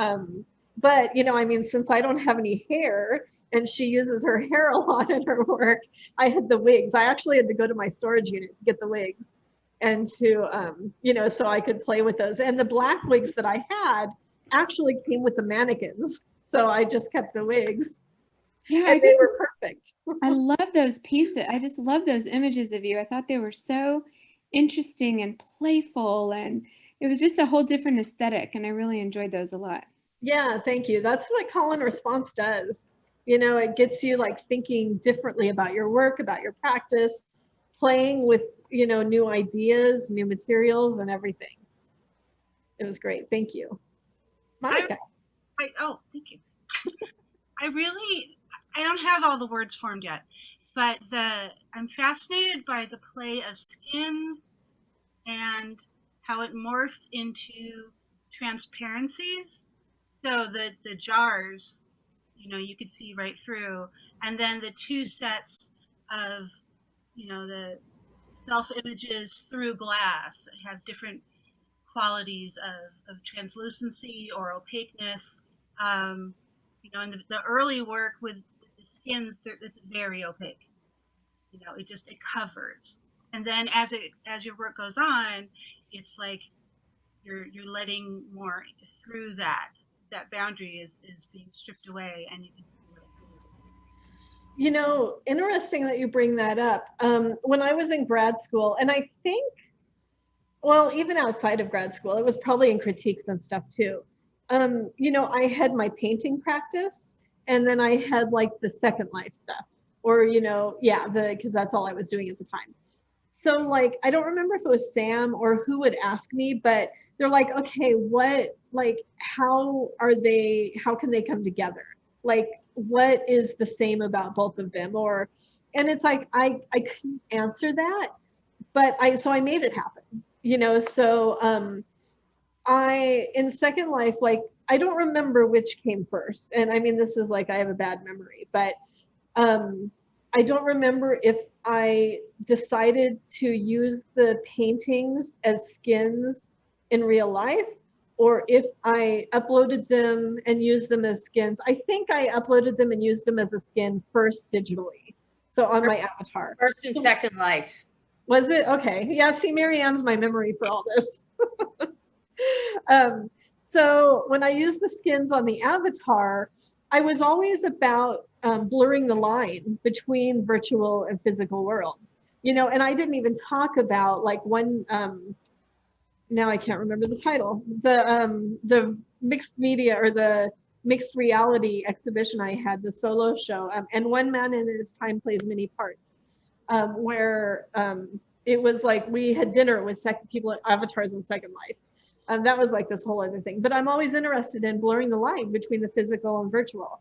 but, you know, I mean, since I don't have any hair and she uses her hair a lot in her work, I had the wigs. I actually had to go to my storage unit to get the wigs and to, you know, so I could play with those. And the black wigs that I had actually came with the mannequins. So I just kept the wigs. Yeah, and they were perfect. I love those pieces. I just love those images of you. I thought they were so interesting and playful, and it was just a whole different aesthetic, and I really enjoyed those a lot. Yeah, thank you. That's what call and response does. You know, it gets you like thinking differently about your work, about your practice, playing with, you know, new ideas, new materials, and everything. It was great. Thank you. Monica. Oh, thank you. I don't have all the words formed yet, but I'm fascinated by the play of skins and how it morphed into transparencies. So the jars, you know, you could see right through, and then the two sets of, you know, the self images through glass have different qualities of translucency or opaqueness. You know, in the early work with the skins, it's very opaque. You know, it covers, and then as your work goes on, it's like you're letting more through that boundary is being stripped away, and you can see it. You know, interesting that you bring that up. When I was in grad school, and I think, well, even outside of grad school, it was probably in critiques and stuff too. You know, I had my painting practice, and then I had like the Second Life stuff, or, you know, yeah, because that's all I was doing at the time. So like, I don't remember if it was Sam or who would ask me, but they're like, okay, what, like, how can they come together? Like, what is the same about both of them? Or, and it's like, I couldn't answer that, but so I made it happen, you know? So, in Second Life, like I don't remember which came first. And I mean, this is like, I have a bad memory, but I don't remember if I decided to use the paintings as skins in real life, or if I uploaded them and used them as skins. I think I uploaded them and used them as a skin first digitally. So on my avatar. First and second life. Was it? Okay. Yeah, see, Marianne's my memory for all this. So when I used the skins on the avatar, I was always about blurring the line between virtual and physical worlds, you know, and I didn't even talk about like one, now I can't remember the title, the mixed media or the mixed reality exhibition I had, the solo show, and One Man in His Time Plays Many Parts, where it was like we had dinner with people, avatars in Second Life. That was like this whole other thing. But I'm always interested in blurring the line between the physical and virtual.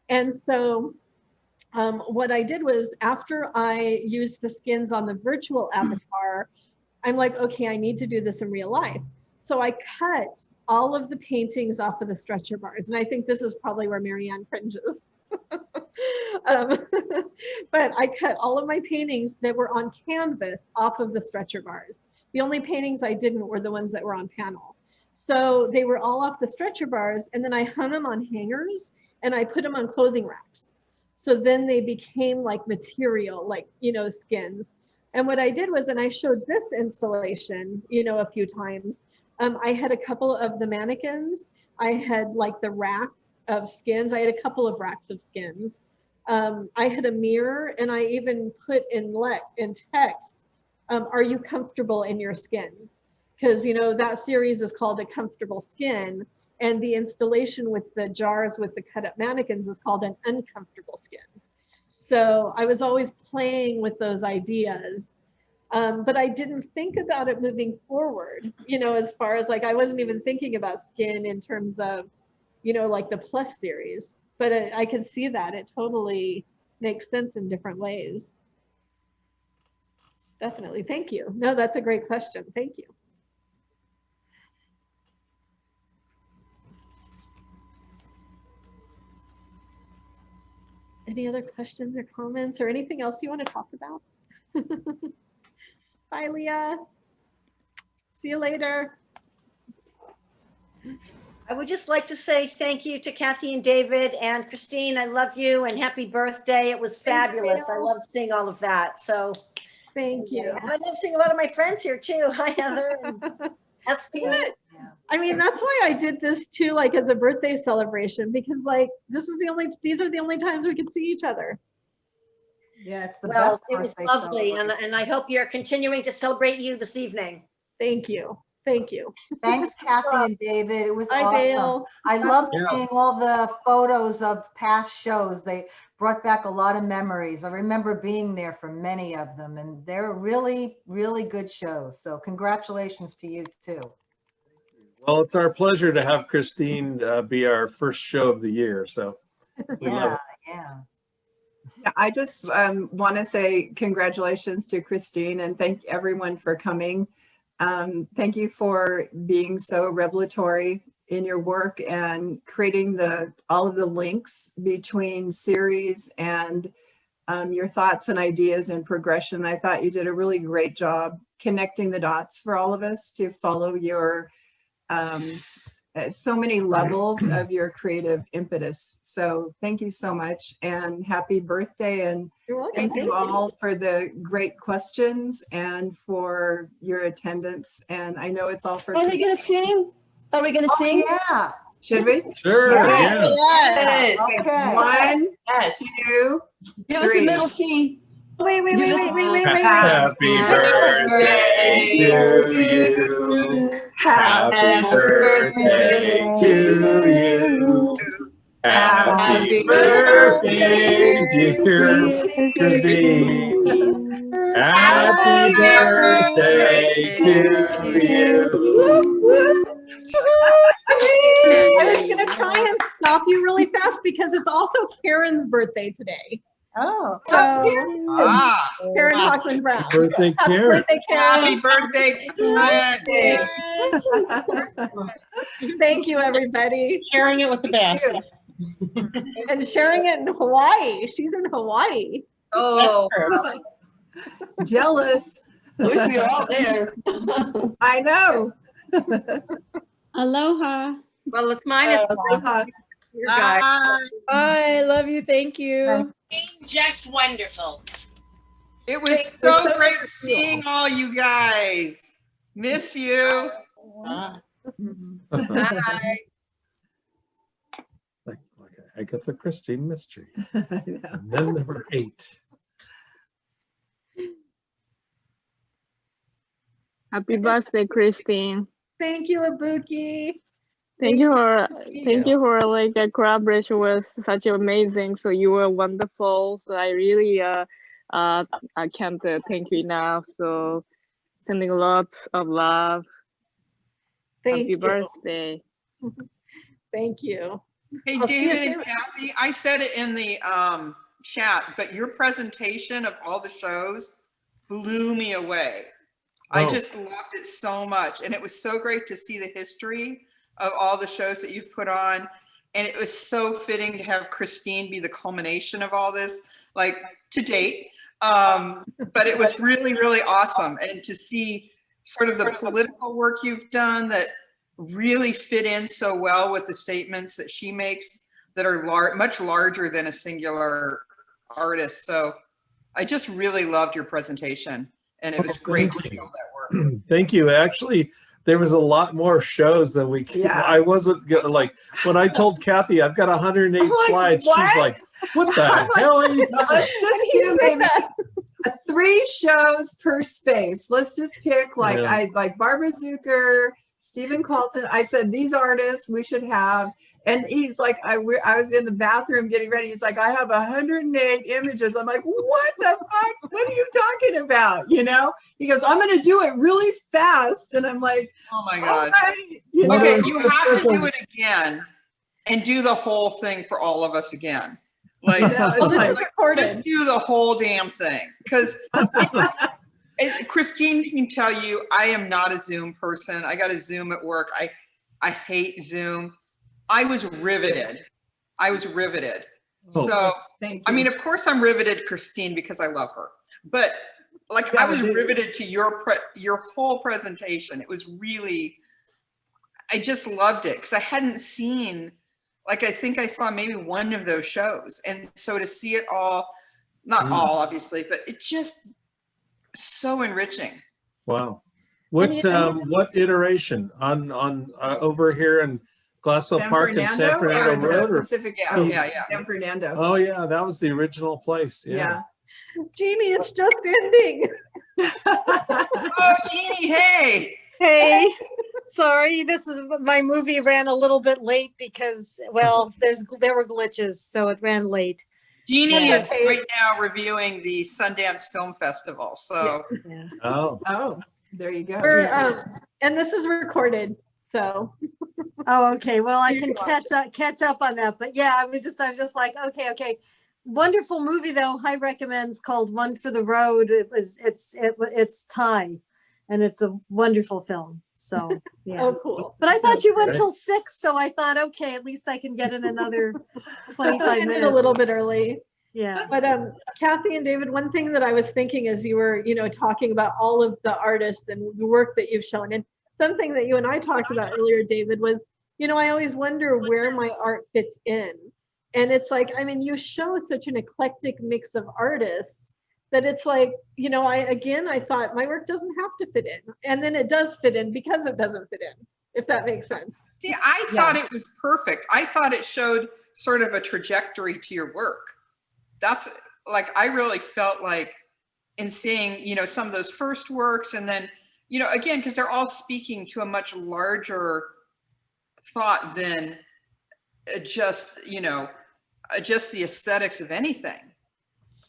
And so what I did was, after I used the skins on the virtual avatar, I'm like, okay, I need to do this in real life. So I cut all of the paintings off of the stretcher bars. And I think this is probably where Marianne cringes. But I cut all of my paintings that were on canvas off of the stretcher bars. The only paintings I didn't were the ones that were on panel. So they were all off the stretcher bars, and then I hung them on hangers and I put them on clothing racks. So then they became like material, like, you know, skins. And what I did was, and I showed this installation, you know, a few times, I had a couple of the mannequins. I had like the rack of skins. I had a couple of racks of skins. I had a mirror, and I even put in text, are you comfortable in your skin? Because, you know, that series is called A Comfortable Skin, and the installation with the jars with the cut up mannequins is called An Uncomfortable Skin. So I was always playing with those ideas, but I didn't think about it moving forward, you know, as far as like, I wasn't even thinking about skin in terms of, you know, like the Plus series, but I can see that it totally makes sense in different ways. Definitely. Thank you. No, that's a great question. Thank you. Any other questions or comments or anything else you want to talk about? Bye, Leah. See you later. I would just like to say thank you to Kathy and David and Kristine. I love you and happy birthday. It was fabulous. I loved seeing all of that. So thank you. I love seeing a lot of my friends here too. Hi, Heather. And SP. I mean, that's why I did this too, like as a birthday celebration, because like these are the only times we could see each other. Yeah, it's the Well, best. it was lovely, and I hope you're continuing to celebrate you this evening. Thank you. Thank you. Thanks, Kathy and David. It was Hi, awesome. Dale. I love seeing all the photos of past shows. They brought back a lot of memories. I remember being there for many of them, and they're really, really good shows. So congratulations to you too. Well, it's our pleasure to have Kristine be our first show of the year. So we love it. Yeah. Yeah, I just want to say congratulations to Kristine and thank everyone for coming. Thank you for being so revelatory in your work and creating all of the links between series and your thoughts and ideas and progression. I thought you did a really great job connecting the dots for all of us to follow your so many levels of your creative impetus. So thank you so much and happy birthday. And thank you all for the great questions and for your attendance. And I know it's all for. Are we going to sing? Are we going to sing? Yeah. Should we? Sure. Yeah. Yes. Okay. 1, 2, Give us a middle C. Wait. Happy birthday to you. Happy birthday to you. Happy birthday, dear Kristine. Happy birthday to you. I was going to try and stop you really fast because it's also Karen's birthday today. Oh. So, Karen Hockman Brown. Happy birthday, Happy Karen. birthday, Karen. Happy birthday, Karen. Thank you, everybody. Sharing it with the best. And sharing it in Hawaii. She's in Hawaii. Oh, Jealous. At least we are all there. I know. Aloha. well, it's minus Aloha. your guy. Bye. Love you. Thank you. Just wonderful. It was so great seeing all you guys. Miss you. Bye. Like Agatha Christie mystery. And then there were 8. Happy birthday, Kristine. Thank you, Ibuki. Thank you for like the collaboration was such amazing. So you were wonderful. So I really I can't thank you enough. So sending lots of love. Thank Happy you. birthday. Thank you. Hey, I'll see you David soon. and Kathy, I said it in the chat, but your presentation of all the shows blew me away. I Oh. just loved it so much. And it was so great to see the history of all the shows that you've put on. And it was so fitting to have Kristine be the culmination of all this, like to date. But it was really, really awesome. And to see sort of the political work you've done that really fit in so well with the statements that she makes that are much larger than a singular artist. So I just really loved your presentation. And it was great to see all that work. Thank you. Actually, there was a lot more shows than we could. Yeah. I wasn't gonna, like, when I told Kathy I've got 108 I'm like, slides, what? she's like, what the hell are you talking Let's just do maybe 3 shows per space. Let's just pick like Yeah. I like Barbara Zucker, Stephen Colton. I said these artists we should have. And he's like, I was in the bathroom getting ready. He's like, I have 108 images. I'm like, what the fuck? What are you talking about? You know? He goes, I'm going to do it really fast. And I'm like, Oh my God. right. You know? Okay, you have to do it again and do the whole thing for all of us again. Like, Yeah, it's like- just do the whole damn thing. Because Kristine can tell you, I am not a Zoom person. I got a Zoom at work. I hate Zoom. I was riveted. Oh, So, Thank I you. mean, of course I'm riveted, Kristine, because I love her. But like, I was riveted to your whole presentation. It was really, I just loved it because I hadn't seen, like, I think I saw maybe one of those shows. And so to see it all, not all obviously, but it just so enriching. Wow. What iteration on over here in Glassell San Park and San Fernando or the Road? Or? Pacific Yeah, Coast, yeah. San Fernando. Oh yeah, that was the original place. Yeah. Jeannie, it's just ending. Oh, Jeannie, hey. Hey, sorry, my movie ran a little bit late because, well, there were glitches, so it ran late. Jeannie Yeah. is right now reviewing the Sundance Film Festival. So, Yeah. Oh, there you go. And this is recorded, so. Oh, okay. Well, I You can can watch catch up on that. But yeah, I was just like, okay. Wonderful movie though. High recommends, called One for the Road. It's Thai, and it's a wonderful film. So yeah. Oh, cool. But I thought you went Okay. till 6, so I thought, okay, at least I can get in another 25 Ended minutes. a little bit early. Yeah. But Kathy and David, one thing that I was thinking as you were, talking about all of the artists and the work that you've shown, and something that you and I talked about earlier, David, was, I always wonder where my art fits in. And it's like, I mean, you show such an eclectic mix of artists that it's like, I thought my work doesn't have to fit in. And then it does fit in because it doesn't fit in, if that makes sense. see, I thought it was perfect. I thought it showed sort of a trajectory to your work. That's like, I really felt like in seeing, some of those first works, and then, again, because they're all speaking to a much larger thought than just the aesthetics of anything.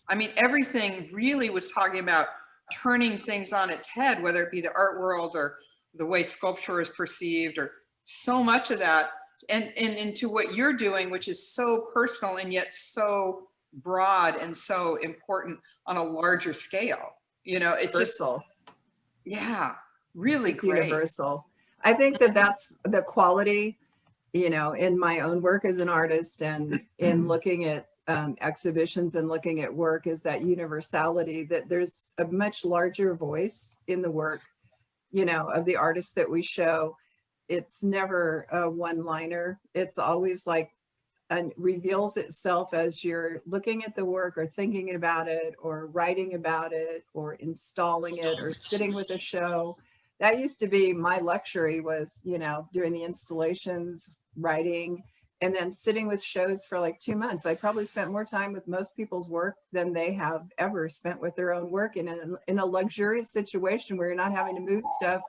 I mean, everything really was talking about turning things on its head, whether it be the art world or the way sculpture is perceived, or so much of that, and into what you're doing, which is so personal and yet so broad and so important on a larger scale. You know, it just, yeah, really It's great. universal. I think that that's the quality, you know, in my own work as an artist and in looking at exhibitions and looking at work, is that universality, that there's a much larger voice in the work, you know, of the artists that we show. It's never a one-liner. It's always like, and reveals itself as you're looking at the work or thinking about it or writing about it or installing it or sitting with a show. That used to be my luxury, was, you know, doing the installations, writing, and then sitting with shows for like 2 months. I probably spent more time with most people's work than they have ever spent with their own work, in a luxurious situation where you're not having to move stuff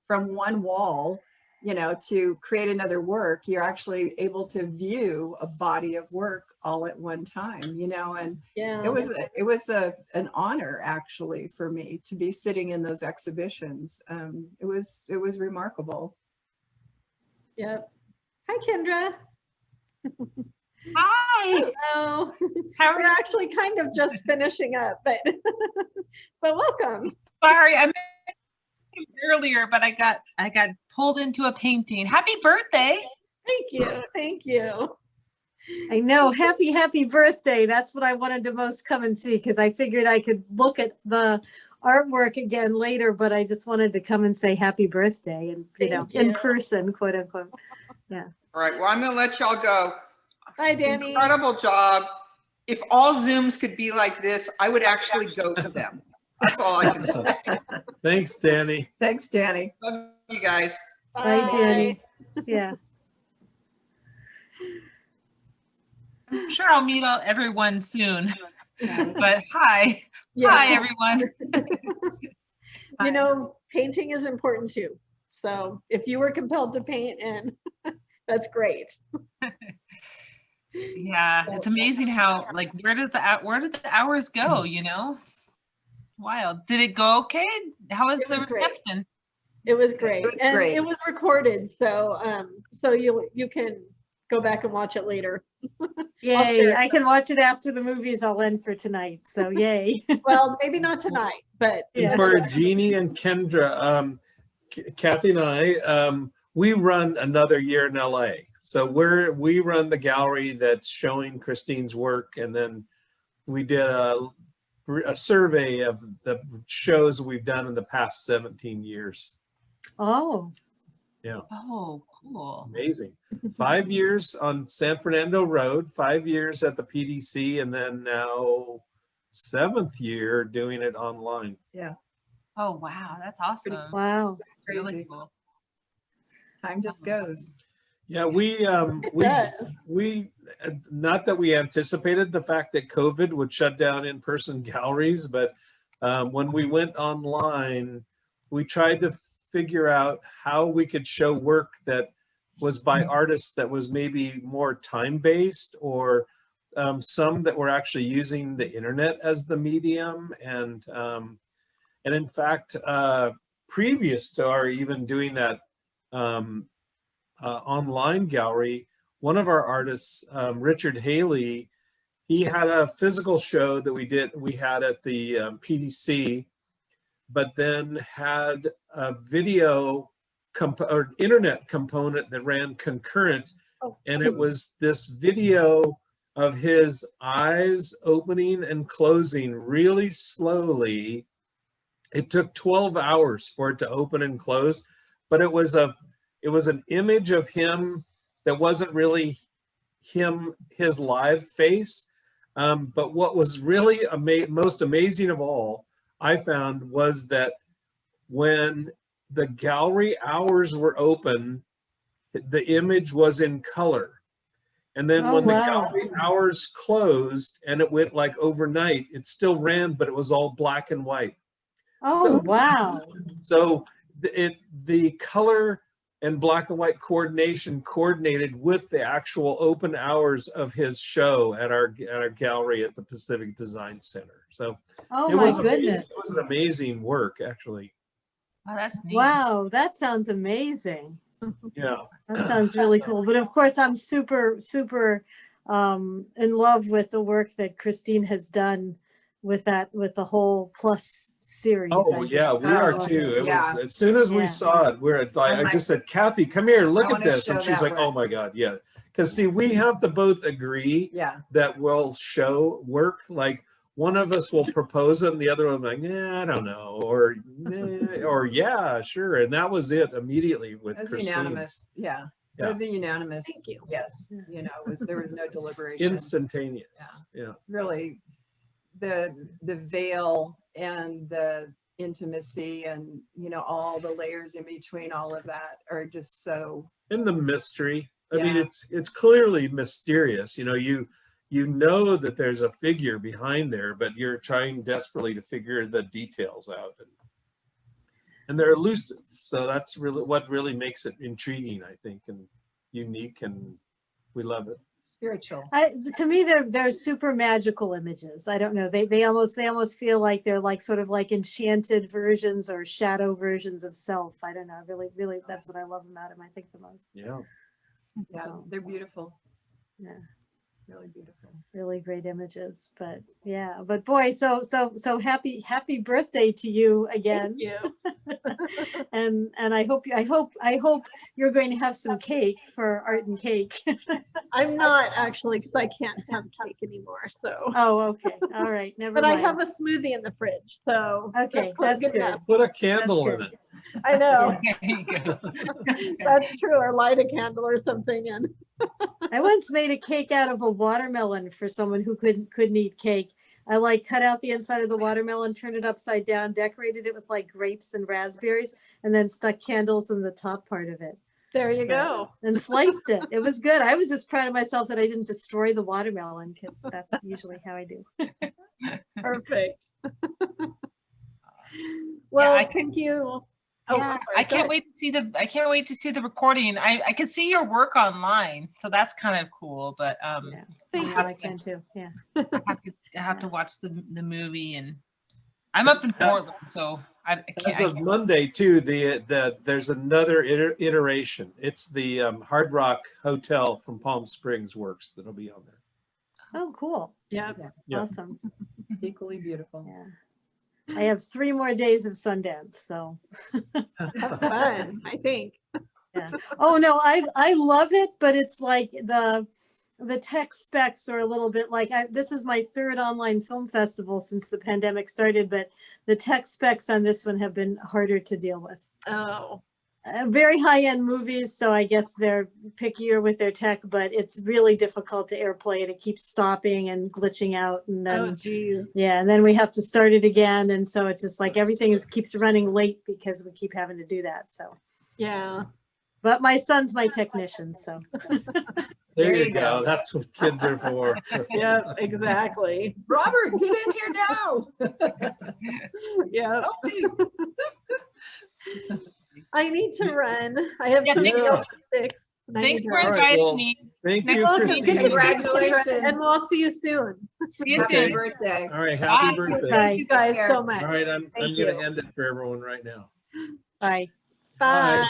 from one wall, you know, to create another work. You're actually able to view a body of work all at one time, you know, and it was an honor actually for me to be sitting in those exhibitions. It was remarkable. Yep. Hi, Kendra. Hi. Hello. How are We're actually kind of just finishing up, but welcome. Sorry, I mentioned earlier, but I got pulled into a painting. Happy birthday! Thank you. Thank you. I know. Happy birthday. That's what I wanted to most come and see, because I figured I could look at the artwork again later, but I just wanted to come and say happy birthday, and in person, quote unquote. Yeah. All right. Well, I'm going to let y'all go. Hi, Danny. Incredible job. If all Zooms could be like this, I would actually go to them. That's all I can say. Thanks, Danny. Thanks, Danny. Love you guys. Bye, Danny. Yeah. I'm sure I'll meet everyone soon. But hi. Yeah. Hi, everyone. You know, painting is important too. So if you were compelled to paint, and that's great. Yeah, it's amazing how, like, where did the hours go, you know? It's wild. Did it go okay? How was the reception? It was great. It was great. It was recorded, so so you can go back and watch it later. Yay. I can watch it after the movies all end for tonight. So yay. Well, maybe not tonight, but And for Jeannie and Kendra, Kathy and I, we run another year in LA. So we run the gallery that's showing Kristine's work, and then we did a survey of the shows we've done in the past 17 years. Oh. Yeah. Oh, cool. Amazing. 5 years on San Fernando Road, 5 years at the PDC, and then now 7th year doing it online. Yeah. Oh, wow. That's awesome. Wow. Really cool. Time just goes. Yeah, we not that we anticipated the fact that COVID would shut down in-person galleries, but when we went online, we tried to figure out how we could show work that was by artists that was maybe more time-based, or some that were actually using the internet as the medium, and in fact, previous to our even doing that online gallery, one of our artists, Richard Haley, he had a physical show that we had at the PDC, but then had a video or internet component that ran concurrent, and it was this video of his eyes opening and closing really slowly. It took 12 hours for it to open and close, but it was an image of him that wasn't really his live face. But what was really most amazing of all, I found, was that when the gallery hours were open, the image was in color. And then when the gallery hours closed and it went like overnight, it still ran, but it was all black and white. Oh, wow. So the color and black and white coordination coordinated with the actual open hours of his show at our gallery at the Pacific Design Center. So oh my goodness, it was an amazing work, actually. Oh, that's neat. Wow, that sounds amazing. Yeah, that sounds really cool. But of course, I'm super in love with the work that Kristine has done with the whole Plus series. Oh yeah, we are too. It was as soon as we saw it, I just said, Kathy, come here, look at this, and she's like, oh my God, yeah. Because see, we have to both agree that we'll show work. Like one of us will propose it, and the other one like, I don't know, or yeah, sure. And that was it immediately with Kristine. Unanimous, yeah. It was a unanimous. Thank you. Yes, there was no deliberation. Instantaneous. Yeah. Really, the veil and the intimacy and all the layers in between all of that are just so. And the mystery. I mean, it's clearly mysterious. You know that there's a figure behind there, but you're trying desperately to figure the details out. And they're elusive. So that's really what really makes it intriguing, I think, and unique, and we love it. Spiritual. To me, they're super magical images. I don't know. They almost feel like they're like sort of like enchanted versions or shadow versions of self. I don't know. Really, that's what I love about them. I think the most. Yeah. Yeah, So, they're beautiful. yeah. Really beautiful. Really great images, but boy, so happy birthday to you again. Thank you. and I hope you're going to have some cake for Art and Cake. I'm not actually, because I can't have cake anymore. So. Oh, okay. All right. Never but mind. I have a smoothie in the fridge, so. Okay, that's good. enough. Put a candle in it. I know. That's true. Or light a candle or something. And I once made a cake out of a watermelon for someone who couldn't eat cake. I like cut out the inside of the watermelon, turned it upside down, decorated it with like grapes and raspberries, and then stuck candles in the top part of it. There you go. And sliced it. It was good. I was just proud of myself that I didn't destroy the watermelon, because that's usually how I do. Perfect. Well, I thank you. Yeah, I can't wait to see the recording. I can see your work online, so that's kind of cool. But I can too. Yeah, I have to watch the movie, and I'm up in Portland, so I can't. As of Monday too, there's another iteration. It's the Hard Rock Hotel from Palm Springs Works that'll be on there. Oh, cool. Yeah. Awesome. Equally beautiful. Yeah. I have 3 more days of Sundance, so. Have fun, I think. Yeah. Oh no, I love it, but it's like the tech specs are a little bit like, this is my 3rd online film festival since the pandemic started, but the tech specs on this one have been harder to deal with. Oh. Very high-end movies, so I guess they're pickier with their tech, but it's really difficult to airplay it. It keeps stopping and glitching out, and then and then we have to start it again, and so it's just like everything keeps running late because we keep having to do that. So yeah, but my son's my technician, so there you go. That's what kids are for. Yep, exactly. Robert, get in here now. Yeah. I need to run. I have something else to fix. Thanks for inviting me. Thank you, Kristine. Congratulations. And we'll see you soon. See you Happy soon. birthday. All right, happy birthday. Thank you guys so much. All right, I'm going to end it for everyone right now. Bye. Bye. Bye.